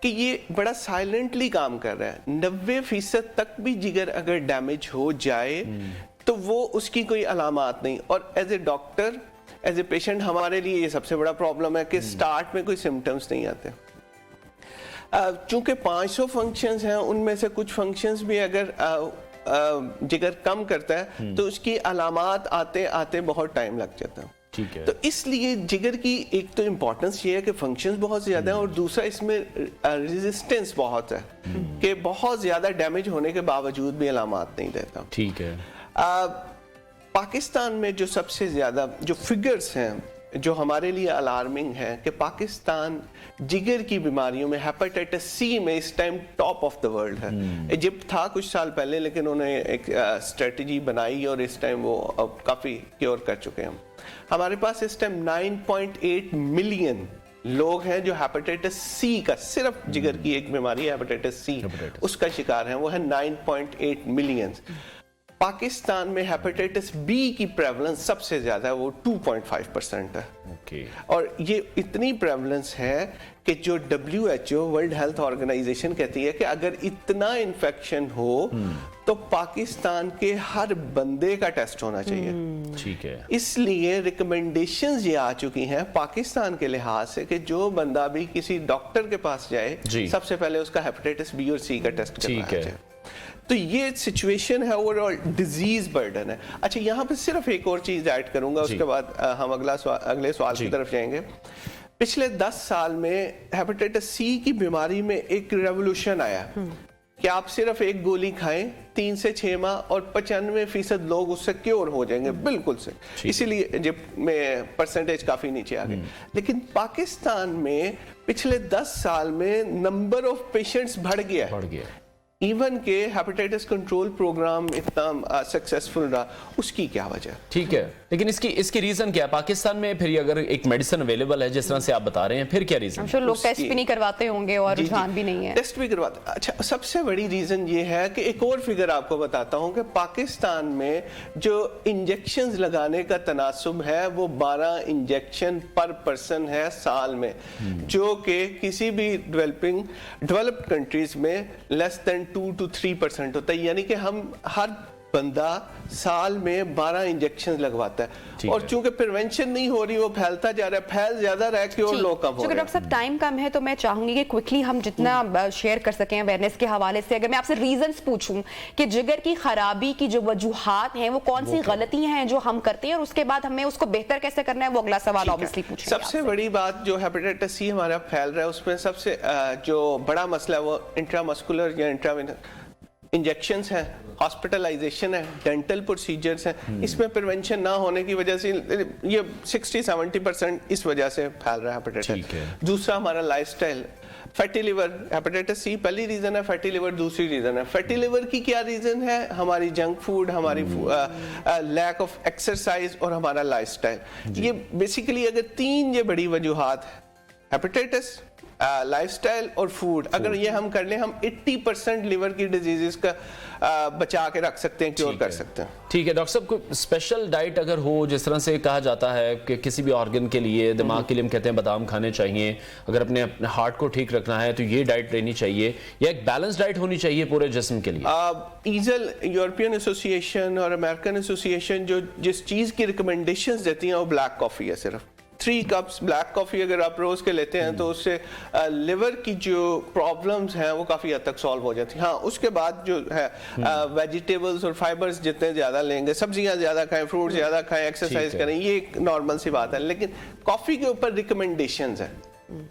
कि ये बड़ा साइलेंटली काम कर रहा है। 90% तक भी जिगर अगर डैमेज हो जाए तो वो उसकी कोई अलामात नहीं, और as a doctor, as a patient, हमारे लिए ये सबसे बड़ा प्रॉब्लम है कि स्टार्ट में कोई सिम्टम्स नहीं आते। चूंकि 500 फंक्शंस हैं, उनमें से कुछ फंक्शंस भी अगर जिगर कम करता है तो उसकी अलामात आते आते बहुत टाइम लग जाता है। ठीक है। तो इसलिए जिगर की एक तो इम्पोर्टेंस ये है कि फंक्शंस बहुत ज़्यादा है, और दूसरा इसमें रेजिस्टेंस बहुत है कि बहुत ज़्यादा डैमेज होने के बावजूद भी अलामात नहीं देता। ठीक है। पाकिस्तान में जो सबसे ज़्यादा जो फिगर्स हैं जो हमारे लिए अलार्मिंग है कि पाकिस्तान जिगर की बीमारियों में हेपेटाइटिस सी में इस time top of the world है। इजिप्ट था कुछ साल पहले, लेकिन उन्होंने एक स्ट्रेटजी बनाई और इस टाइम वो अब काफ़ी क्योर कर चुके हैं। हमारे पास इस टाइम 9.8 मिलियन लोग हैं जो हेपेटाइटिस सी का, सिर्फ जिगर की एक बीमारी हेपेटाइटिस सी, उसका शिकार हैं, वो है 9.8 मिलियन। पाकिस्तान में हेपेटाइटिस बी की प्रेवलेंस सबसे ज्यादा है, वो 2.5% है। और ये इतनी प्रेवलेंस है कि जो WHO वर्ल्ड हेल्थ ऑर्गेनाइजेशन कहती है कि अगर इतना इन्फेक्शन हो तो पाकिस्तान के हर बंदे का टेस्ट होना चाहिए। ठीक है। इसलिए रिकमेंडेशंस ये आ चुकी हैं पाकिस्तान के लिहाज से कि जो बंदा भी किसी डॉक्टर के पास जाए सबसे पहले उसका हेपेटाइटिस बी और सी का टेस्ट करवाना चाहिए। तो ये सिचुएशन है, ओवरऑल डिजीज बर्डन है। अच्छा, यहाँ पे सिर्फ एक और चीज ऐड करूंगा, उसके बाद हम अगले सवाल की तरफ जाएंगे। पिछले 10 साल में हेपेटाइटिस सी की बीमारी में एक रेवोल्यूशन आया कि आप सिर्फ एक गोली खाएं 3 से 6 माह और 95% लोग उससे क्योर हो जाएंगे बिल्कुल से। इसीलिए इजिप्ट में परसेंटेज काफी नीचे आ गए। लेकिन पाकिस्तान में पिछले 10 साल में नंबर ऑफ पेशेंट्स बढ़ गया। इवन के हेपेटाइटिस कंट्रोल प्रोग्राम इतना सक्सेसफुल रहा, उसकी क्या वजह? ठीक है, लेकिन इसकी रीजन क्या है? पाकिस्तान में फिर अगर एक मेडिसिन अवेलेबल है जिस तरह से आप बता रहे हैं, फिर क्या रीजन? लोग टेस्ट भी नहीं करवाते होंगे और रुझान भी नहीं है। टेस्ट भी करवाते। अच्छा, सबसे बड़ी रीजन ये है कि एक और फिगर आपको बताता हूँ कि पाकिस्तान में जो इंजेक्शन लगाने का तनासुब है वो 12 इंजेक्शन पर पर्सन है साल में, जो कि किसी भी डेवलप्ड कंट्रीज में लेस देन 2 to 3% होता है। यानी कि हम हर बंदा साल में 12 इंजेक्शन लगवाता है, और चूंकि प्रिवेंशन नहीं हो रही, वो फैलता जा रहा है, फैल ज्यादा रहा है कि और लोग कम हो रहे हैं। डॉक्टर साहब, टाइम कम है तो मैं चाहूंगी कि क्विकली हम जितना शेयर कर सकें अवेयरनेस के हवाले से, अगर मैं आपसे रीजंस पूछूं कि जिगर की खराबी की जो वजूहात हैं वो कौन सी गलतियां हैं जो हम करते हैं, और उसके बाद हमें उसको बेहतर कैसे करना है, वो अगला सवाल ऑब्वियसली पूछेंगे। सबसे बड़ी बात जो हेपेटाइटिस सी हमारा फैल रहा है उसमें सबसे जो बड़ा मसला है वो इंट्रामस्कुलर या इंट्रावेनस इंजेक्शंस हैं, हॉस्पिटलाइजेशन है, डेंटल प्रोसीजर्स हैं। इसमें प्रिवेंशन ना होने की वजह से ये 60-70% इस वजह से फैल रहा है हेपेटाइटिस। दूसरा हमारा lifestyle, fatty liver, hepatitis C पहली रीजन है, फैटी लिवर दूसरी रीजन है। फैटी लिवर की क्या रीजन है? हमारी जंक फूड, हमारी लैक ऑफ एक्सरसाइज और हमारा लाइफस्टाइल। ये बेसिकली अगर 3 ये बड़ी वजूहात, हेपेटाइटिस, लाइफस्टाइल और फूड, अगर ये हम कर लें, हम 80% लिवर की डिजीजेस का बचा के रख सकते हैं, क्योर कर सकते हैं। ठीक है डॉक्टर साहब, कोई स्पेशल डाइट अगर हो, जिस तरह से कहा जाता है कि किसी भी ऑर्गन के लिए, दिमाग के लिए हम कहते हैं बादाम खाने चाहिए, अगर अपने हार्ट को ठीक रखना है तो ये डाइट लेनी चाहिए, या एक बैलेंस डाइट होनी चाहिए पूरे जिस्म के लिए? ईजल, यूरोपियन एसोसिएशन और अमेरिकन एसोसिएशन जो जिस चीज़ की रिकमेंडेशंस देती हैं वो ब्लैक कॉफ़ी है। सिर्फ 3 कप्स ब्लैक कॉफ़ी अगर आप रोज़ के लेते हैं तो उससे लिवर की जो प्रॉब्लम्स हैं वो काफ़ी हद तक सॉल्व हो जाती हैं। हाँ, उसके बाद जो है वेजिटेबल्स और फाइबर्स जितने ज़्यादा लेंगे, सब्जियां ज़्यादा खाएं, फ्रूट ज़्यादा खाएं, एक्सरसाइज करें, ये एक नॉर्मल सी बात है। लेकिन कॉफ़ी के ऊपर रिकमेंडेशंस हैं।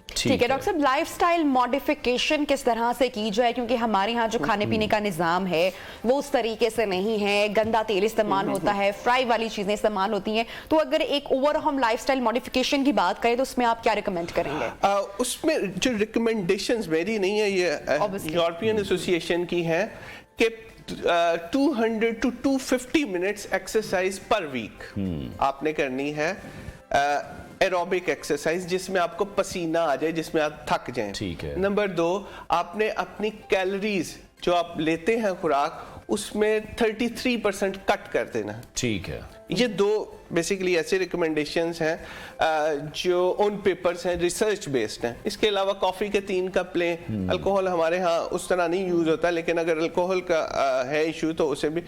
ठीक है डॉक्टर साहब, लाइफस्टाइल मॉडिफिकेशन किस तरह से की जाए, क्योंकि हमारे यहाँ जो खाने पीने का निज़ाम है वो उस तरीके से नहीं है, गंदा तेल इस्तेमाल होता है, फ्राई वाली चीजें इस्तेमाल होती हैं, तो अगर एक ओवर हम लाइफस्टाइल मॉडिफिकेशन की बात करें तो उसमें आप क्या रिकमेंड करेंगे? उसमें जो रिकमेंडेशंस मेरी नहीं है, ये यूरोपियन एसोसिएशन की है कि 200 to 250 minutes exercise per week आपने करनी है, एरोबिक एक्सरसाइज जिसमें आपको पसीना आ जाए, जिसमें आप थक जाएं। ठीक है। नंबर 2, आपने अपनी कैलोरीज जो आप लेते हैं खुराक, उसमें 33% कट कर देना। ठीक है। ये 2 बेसिकली ऐसे रिकमेंडेशंस हैं जो ऑन पेपर्स हैं, रिसर्च बेस्ड हैं। इसके अलावा कॉफ़ी के 3 कप लें। अल्कोहल हमारे यहाँ उस तरह नहीं यूज होता, लेकिन अगर अल्कोहल का है इशू तो उसे भी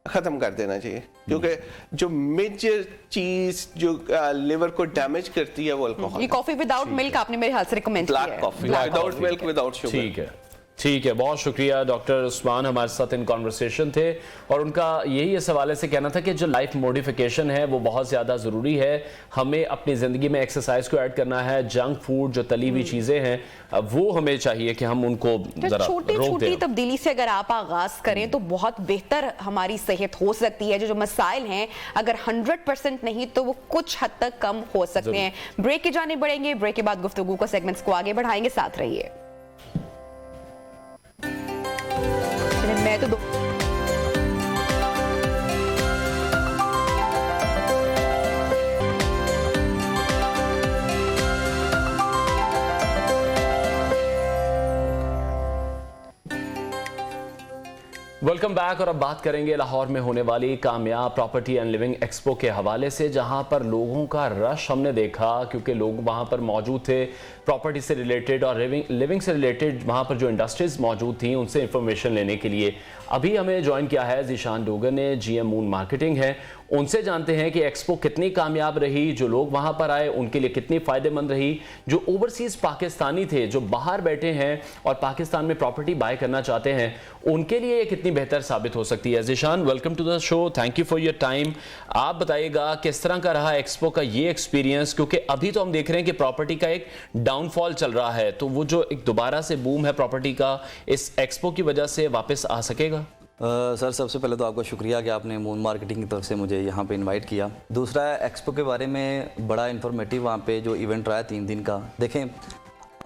ख़त्म कर देना चाहिए, क्योंकि जो मेजर चीज़ जो लिवर को डैमेज करती है वो अल्कोहल। ये कॉफ़ी विदाउट मिल्क आपने मेरे हाल से रिकमेंड किया है। Black coffee without milk, without sugar. ठीक है, ठीक है, बहुत शुक्रिया। डॉक्टर उस्मान हमारे साथ इन कॉन्वर्सेशन थे और उनका यही इस हवाले से कहना था कि जो लाइफ मॉडिफिकेशन है वो बहुत ज़्यादा ज़रूरी है। हमें अपनी ज़िंदगी में एक्सरसाइज को ऐड करना है, जंक फूड जो तली हुई चीज़ें हैं वो हमें चाहिए कि हम उनको ज़रा छोटी छोटी तब्दीली से अगर आप आगाज़ करें तो बहुत बेहतर हमारी सेहत हो सकती है। जो मसाइल हैं अगर 100% नहीं तो वो कुछ हद तक कम हो सकते हैं। ब्रेक की जाने बढ़ेंगे, ब्रेक के बाद गुफ्तगू को सेगमेंट्स को आगे बढ़ाएंगे, साथ रहिए। मैं तो वेलकम बैक। और अब बात करेंगे लाहौर में होने वाली कामयाब प्रॉपर्टी एंड लिविंग एक्सपो के हवाले से, जहां पर लोगों का रश हमने देखा क्योंकि लोग वहां पर मौजूद थे प्रॉपर्टी से रिलेटेड और लिविंग से रिलेटेड। वहां पर जो इंडस्ट्रीज मौजूद थी उनसे इंफॉर्मेशन लेने के लिए अभी हमें ज्वाइन किया है जीशान डोगर ने, GM मून मार्केटिंग है। उनसे जानते हैं कि एक्सपो कितनी कामयाब रही, जो लोग वहां पर आए उनके लिए कितनी फ़ायदेमंद रही, जो ओवरसीज़ पाकिस्तानी थे जो बाहर बैठे हैं और पाकिस्तान में प्रॉपर्टी बाय करना चाहते हैं उनके लिए ये कितनी बेहतर साबित हो सकती है। Zeeshan, welcome to the show, thank you for your time. आप बताइएगा किस तरह का रहा एक्सपो का ये एक्सपीरियंस, क्योंकि अभी तो हम देख रहे हैं कि प्रॉपर्टी का एक डाउनफॉल चल रहा है, तो वो जो एक दोबारा से बूम है प्रॉपर्टी का, इस एक्सपो की वजह से वापस आ सकेगा? सर, सबसे पहले तो आपका शुक्रिया कि आपने मून मार्केटिंग की तरफ से मुझे यहाँ पे इनवाइट किया। दूसरा, एक्सपो के बारे में बड़ा इन्फॉर्मेटिव वहाँ पे जो इवेंट रहा है 3 दिन का। देखें,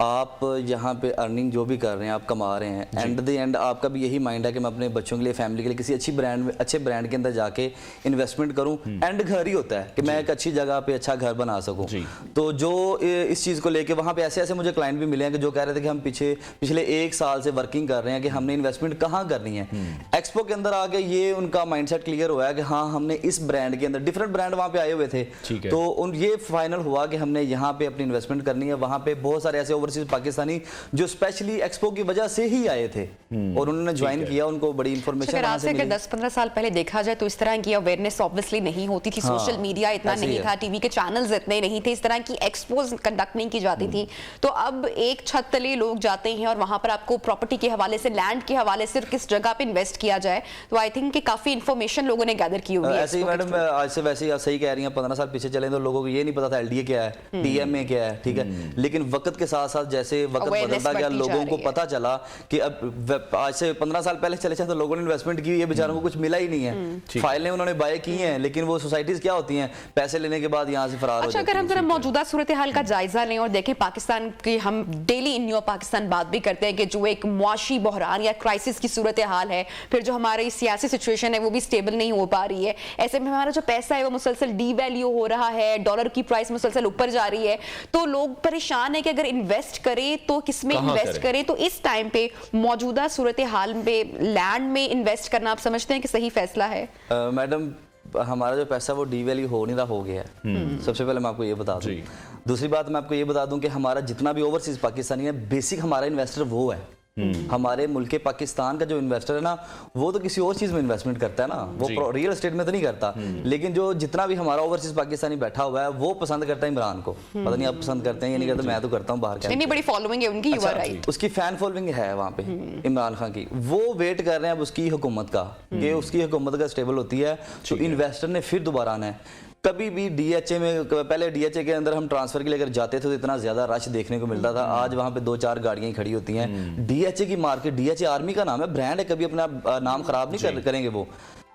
आप यहाँ पे अर्निंग जो भी कर रहे हैं, आप कमा रहे हैं, एंड द एंड आपका भी यही माइंड है कि मैं अपने बच्चों के लिए, फैमिली के लिए किसी अच्छे ब्रांड के अंदर जाके इन्वेस्टमेंट करूँ। एंड घर ही होता है कि मैं एक अच्छी जगह पे अच्छा घर बना सकूँ। तो जो इस चीज़ को लेके वहाँ पे ऐसे मुझे क्लाइंट भी मिले हैं कि जो कह रहे थे कि हम पिछले 1 साल से वर्किंग कर रहे हैं कि हमने इन्वेस्टमेंट कहाँ करनी है। एक्सपो के अंदर आके ये उनका माइंडसेट क्लियर हुआ है कि हाँ, हमने इस ब्रांड के अंदर, डिफरेंट ब्रांड वहाँ पे आए हुए थे, तो ये फाइनल हुआ कि हमने यहाँ पे अपनी इन्वेस्टमेंट करनी है। वहाँ पे बहुत सारे ऐसे ओवरसीज पाकिस्तानी जो स्पेशली एक्सपो की वजह से ही आए थे और उन्होंने ज्वाइन किया, उनको बड़ी इंफॉर्मेशन वहां से मिली। 10-15 साल पहले देखा जाए तो इस तरह की अवेयरनेस ऑब्वियसली नहीं होती थी, सोशल मीडिया इतना नहीं था, टीवी के चैनल्स इतने नहीं थे, इस तरह की एक्सपोज कंडक्ट नहीं की जाती थी। तो अब एक छत तले लोग जाते हैं और वहां पर आपको प्रॉपर्टी के हवाले से, लैंड के हवाले से, किस जगह पे इन्वेस्ट किया जाए, तो आई थिंक कि काफी इंफॉर्मेशन लोगों ने गैदर की होगी। ऐसे ही मैडम, आज से वैसे ही आप सही कह रही हैं, 15 साल पीछे चले तो लोगों को ये नहीं पता था LDA क्या है, TMA क्या है, ठीक है। लेकिन वक्त के साथ साथ जैसे वक्त बदलता गया, लोगों को पता चला कि अब आज से 15 साल पहले चले तो लोगों ने इन्वेस्टमेंट की, ये बेचारों को कुछ मिला ही नहीं है। फाइलें उन्होंने बाय की हैं, लेकिन वो सोसाइटीज क्या होती हैं, पैसे लेने के बाद यहाँ से फरार हो जाती हैं। अगर हम जरा मौजूदा सूरत हाल का जायजा लें और देखें, पाकिस्तान की हम डेली इन न्यू पाकिस्तान बात भी करते हैं कि जो एक मुआशी बहरान या क्राइसिस की सूरत हाल है, फिर जो हमारी सियासी सिचुएशन है वो भी स्टेबल नहीं हो पा रही है। ऐसे में हमारा जो पैसा है वो मुसलसल डीवैल्यू हो रहा है, डॉलर की प्राइस मुसलसल ऊपर जा रही है, तो लोग परेशान है कि अगर इन्वेस्ट इन्वेस्ट करे तो किस में इन्वेस्ट करे, तो इस टाइम पे मौजूदा सूरत हाल में लैंड में इन्वेस्ट करना आप समझते हैं कि सही फैसला है? मैडम, हमारा जो पैसा वो डीवैल्यू हो नहीं रहा, हो गया है। सबसे पहले मैं आपको ये बता दूं। दूसरी बात मैं आपको ये बता दूं कि हमारा जितना भी ओवरसीज पाकिस्तानी है, बेसिक हमारा इन्वेस्टर वो है। हमारे मुल्क के पाकिस्तान का जो इन्वेस्टर है ना, वो तो किसी और चीज में इन्वेस्टमेंट करता है ना, वो रियल एस्टेट में तो नहीं करता। लेकिन जो जितना भी हमारा ओवरसीज पाकिस्तानी बैठा हुआ है, वो पसंद करता है इमरान को। पता नहीं आप पसंद करते हैं या नहीं करते, मैं तो करता हूँ बाहर का। नहीं, बड़ी फॉलोइंग है उनकी, यू आर राइट। उसकी फैन फॉलोइंग है वहाँ पे इमरान खान की। वो वेट कर रहे हैं अब उसकी हुकूमत का, कि उसकी हुकूमत का स्टेबल होती है तो इन्वेस्टर ने फिर दोबारा आना है। कभी भी डीएचए में, पहले डीएचए के अंदर हम ट्रांसफर के लिए अगर जाते थे तो इतना ज्यादा रश देखने को मिलता था। आज वहां पे 2-4 गाड़ियां खड़ी होती हैं। डीएचए की मार्केट, डीएचए आर्मी का नाम है, ब्रांड है, कभी अपना नाम खराब नहीं करेंगे वो।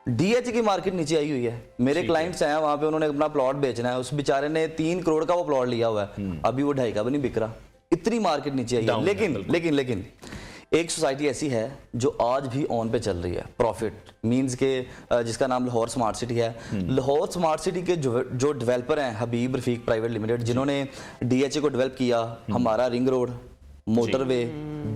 डीएचए की मार्केट नीचे आई हुई है। मेरे क्लाइंट्स हैं वहां पे, उन्होंने अपना प्लॉट बेचना है, उस बेचारे ने 3 करोड़ का वो प्लॉट लिया हुआ है, अभी वो 2.5 का भी नहीं बिक रहा। इतनी मार्केट नीचे आई है। लेकिन एक सोसाइटी ऐसी है जो आज भी ऑन पे चल रही है, प्रॉफिट मींस के, जिसका नाम लाहौर स्मार्ट सिटी है। लाहौर स्मार्ट सिटी के जो डेवलपर हैं, हबीब रफीक प्राइवेट लिमिटेड, जिन्होंने डीएचए को डेवलप किया, हमारा रिंग रोड, मोटरवे,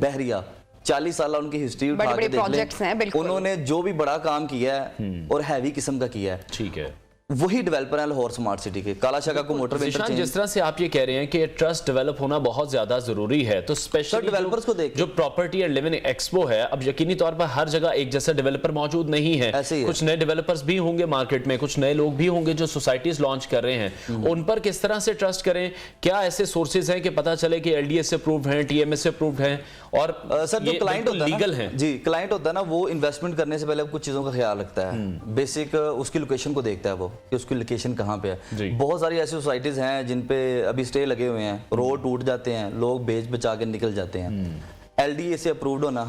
बहरिया, 40 साल उनकी हिस्ट्री उठा के देख लें, उन्होंने जो भी बड़ा काम किया है और हैवी किस्म का किया है, ठीक है, वही डेवलपर है लाहौर स्मार्ट सिटी के। काला शाका को मोटर इंटरचेंज। जिस तरह से आप ये कह रहे हैं कि ट्रस्ट डेवलप होना बहुत ज्यादा जरूरी है, तो स्पेशल डेवलपर्स को देख, जो प्रॉपर्टी एंड लिविंग एक्सपो है, अब यकीनी तौर पर हर जगह एक जैसा डेवलपर मौजूद नहीं है। कुछ नए डेवलपर्स भी होंगे मार्केट में, कुछ नए लोग भी होंगे जो सोसाइटीज लॉन्च कर रहे हैं। उन पर किस तरह से ट्रस्ट करें? क्या ऐसे सोर्सेज हैं कि पता चले कि एलडीए से अप्रूव्ड हैं, टीएमएस से अप्रूव्ड हैं? और सर जो क्लाइंट होता है लीगल है जी, क्लाइंट होता है ना, वो इन्वेस्टमेंट करने से पहले कुछ चीजों का ख्याल रखता है। बेसिक उसकी लोकेशन को देखता है वो, कि उसकी लोकेशन कहाँ पे है। बहुत सारी ऐसी सोसाइटीज हैं जिन पे अभी स्टे लगे हुए हैं, रोड टूट जाते हैं, लोग बेच बचा के निकल जाते हैं। एलडीए से अप्रूव्ड होना,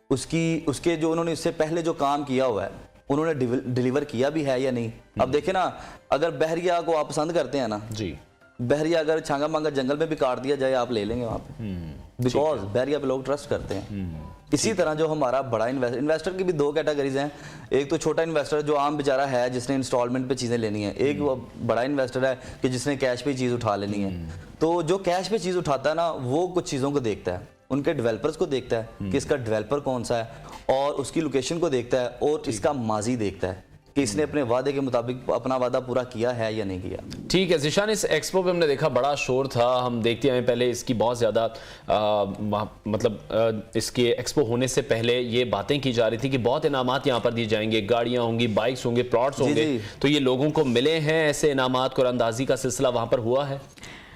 उसके जो उन्होंने इससे पहले जो काम किया हुआ है, उन्होंने डिलीवर किया भी है या नहीं। अब देखें ना, अगर बहरिया को आप पसंद करते हैं ना जी, बहरिया अगर छांगा मांगा जंगल में भी काट दिया जाए, आप ले लेंगे वहां पे, बिकॉज बहरिया पे लोग ट्रस्ट करते हैं। इसी तरह जो हमारा बड़ा इन्वेस्टर की भी 2 कैटेगरीज हैं। एक तो छोटा इन्वेस्टर जो आम बेचारा है, जिसने इंस्टॉलमेंट पे चीजें लेनी है। एक वो बड़ा इन्वेस्टर है कि जिसने कैश पे चीज उठा लेनी है। तो जो कैश पे चीज उठाता है ना, वो कुछ चीजों को देखता है, उनके डेवलपर्स को देखता है कि इसका डेवलपर कौन सा है, और उसकी लोकेशन को देखता है, और इसका माजी देखता है कि इसने अपने वादे के मुताबिक अपना वादा पूरा किया है या नहीं किया। ठीक है ज़ीशान, इस एक्सपो पे हमने देखा बड़ा शोर था, हम देखते हैं पहले इसकी बहुत ज़्यादा इसके एक्सपो होने से पहले ये बातें की जा रही थी कि बहुत इनामात यहाँ पर दिए जाएंगे, गाड़ियाँ होंगी, बाइक्स होंगे, प्लॉट्स होंगे। तो ये लोगों को मिले हैं ऐसे इनामात? और अंदाजी का सिलसिला वहाँ पर हुआ है?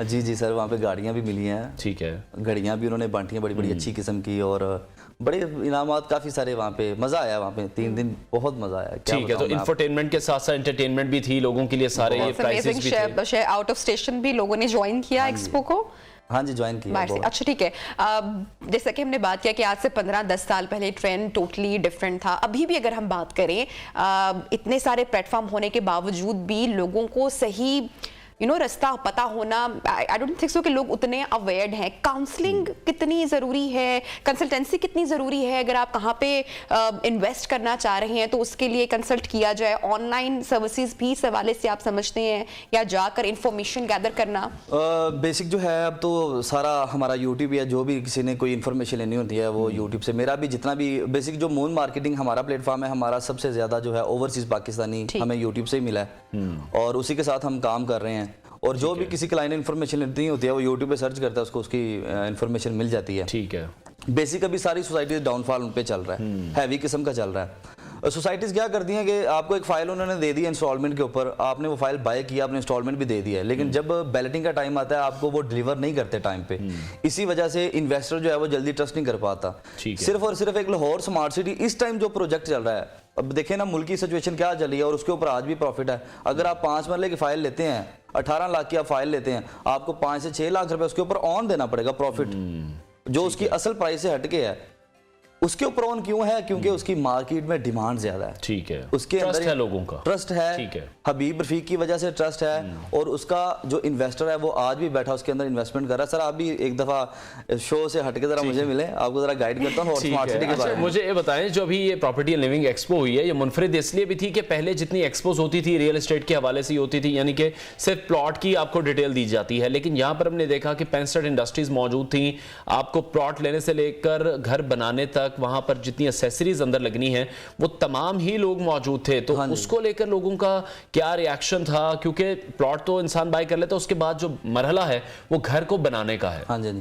जी सर, वहाँ पे गाड़ियाँ भी मिली हैं। ठीक है, गाड़ियाँ भी उन्होंने बांटी हैं, बड़ी अच्छी किस्म की, और बड़े इनामात काफी सारे। वहाँ पे मजा आया, वहाँ पे 3 दिन बहुत मजा आया। ठीक है, तो इंफोटेनमेंट के साथ साथ एंटरटेनमेंट भी थी लोगों के लिए, सारे ये प्राइसेस भी थे। आउट ऑफ स्टेशन भी लोगों ने ज्वाइन किया एक्सपो को। हाँ जी, ज्वाइन किया। अच्छा ठीक है, जैसा कि हमने बात किया कि आज से 15-10 साल पहले ट्रेंड टोटली डिफरेंट था। अभी भी अगर हम बात करें, इतने सारे प्लेटफॉर्म होने के बावजूद भी लोगों को सही रास्ता पता होना, आई डोंट थिंक सो कि लोग उतने अवेयर्ड हैं। काउंसलिंग कितनी ज़रूरी है, कंसल्टेंसी कितनी ज़रूरी है? अगर आप कहाँ पे इन्वेस्ट करना चाह रहे हैं तो उसके लिए कंसल्ट किया जाए। ऑनलाइन सर्विसेज भी इस हवाले से आप समझते हैं, या जाकर इंफॉर्मेशन गैदर करना? बेसिक जो है, अब तो सारा हमारा यूट्यूब है, जो भी किसी ने कोई इन्फॉर्मेशन लेनी होती है वो यूट्यूब से। मेरा भी जितना भी बेसिक जो मून मार्केटिंग हमारा प्लेटफॉर्म है, हमारा सबसे ज़्यादा जो है ओवरसीज पाकिस्तानी हमें यूट्यूब से ही मिला है, और उसी के साथ हम काम कर रहे हैं। और जो भी किसी क्लाइंट इन्फॉर्मेशन लेनी होती है, वो यूट्यूब पे सर्च करता है, उसको उसकी इन्फॉर्मेशन मिल जाती है। ठीक है, बेसिक अभी सारी सोसाइटीज डाउनफॉल उन पे चल रहा है, हैवी किस्म का चल रहा है। सोसाइटीज क्या करती हैं कि आपको एक फाइल उन्होंने दे दी है इंस्टॉलमेंट के ऊपर, आपने वो फाइल बाय किया, आपने इंस्टॉलमेंट भी दे दिया है, लेकिन जब बैलेटिंग का टाइम आता है आपको वो डिलीवर नहीं करते टाइम पे। इसी वजह से इन्वेस्टर जो है वो जल्दी ट्रस्ट नहीं कर पाता। सिर्फ और सिर्फ एक लाहौर स्मार्ट सिटी इस टाइम जो प्रोजेक्ट चल रहा है, अब देखें ना मुल्क की सिचुएशन क्या चल रही है, और उसके ऊपर आज भी प्रॉफिट है। अगर आप 5 मरले की फाइल लेते हैं, 18 लाख की आप फाइल लेते हैं, आपको 5 से 6 लाख रुपए उसके ऊपर ऑन देना पड़ेगा प्रॉफिट, जो उसकी असल प्राइस से हटके है। उसके ऊपर ऑन क्यों है? क्योंकि उसकी मार्केट में डिमांड ज्यादा है। ठीक है, उसके ट्रस्ट अंदर है लोगों का, ट्रस्ट है। ठीक है, हबीब रफीक की वजह से ट्रस्ट है और उसका जो इन्वेस्टर है वो आज भी बैठा उसके अंदर इन्वेस्टमेंट कर रहा है। सर आप भी एक दफा शो से हटके जरा मुझे मिले, आपको जरा गाइड करता हूँ और स्मार्ट सिटी के बारे में। मुझे ये बताएं, जो अभी ये प्रॉपर्टी एंड लिविंग एक्सपो हुई है, ये मुनफरिद इसलिए भी थी कि पहले जितनी एक्सपोज होती थी रियल एस्टेट के हवाले से होती थी, यानी कि सिर्फ प्लॉट की आपको डिटेल दी जाती है, लेकिन यहाँ पर हमने देखा कि 65 इंडस्ट्रीज मौजूद थी। आपको प्लॉट लेने से लेकर घर बनाने तक वहां पर जितनी एसेसरीज अंदर लगनी है वो तमाम ही लोग मौजूद थे। तो उसको लेकर लोगों का क्या रिएक्शन था? क्योंकि प्लॉट तो इंसान बाय कर लेता है, उसके बाद जो मरहला है वो घर को बनाने का है। हाँ जी,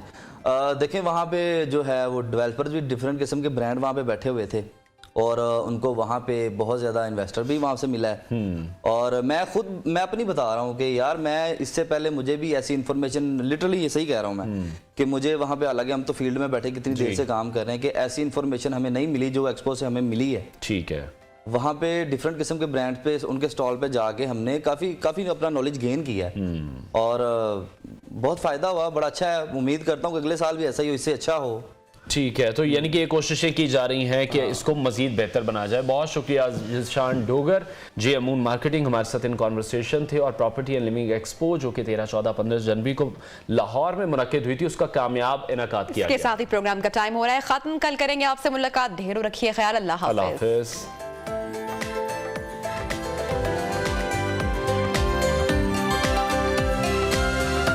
देखें वहाँ पे जो है वो डेवलपर्स भी डिफरेंट किस्म के ब्रांड वहाँ पे बैठे हुए थे और उनको वहाँ पे बहुत ज़्यादा इन्वेस्टर भी वहाँ से मिला है। और मैं अपनी बता रहा हूँ कि यार मैं इससे पहले मुझे भी ऐसी इन्फॉर्मेशन, लिटरली ये सही कह रहा हूँ मैं, कि मुझे वहाँ पे, हालांकि हम तो फील्ड में बैठे कितनी देर से काम कर रहे हैं, कि ऐसी इन्फॉर्मेशन हमें नहीं मिली जो एक्सपो से हमें मिली है। ठीक है, वहाँ पे डिफरेंट किस्म के ब्रांड पे उनके स्टॉल पे जाके हमने काफ़ी अपना नॉलेज गेन किया है और बहुत फ़ायदा हुआ, बड़ा अच्छा है। उम्मीद करता हूँ कि अगले साल भी ऐसा ही हो, इससे अच्छा हो। ठीक है, तो यानी कि ये कोशिशें की जा रही हैं कि इसको मजीद बेहतर बनाया जाए। बहुत शुक्रिया जिशान डोगर जी, अमून मार्केटिंग हमारे साथ इन कॉन्वर्सेशन थे। और प्रॉपर्टी एंड लिविंग एक्सपो जो कि 13, 14, 15 जनवरी को लाहौर में मुनक्किद हुई थी, उसका कामयाब इनेकाद किया गया। इसके साथ ही प्रोग्राम का टाइम हो रहा है खत्म। कल करेंगे आपसे मुलाकात। ढेरों रखिए ख्याल। अल्लाह हाफ़िज़।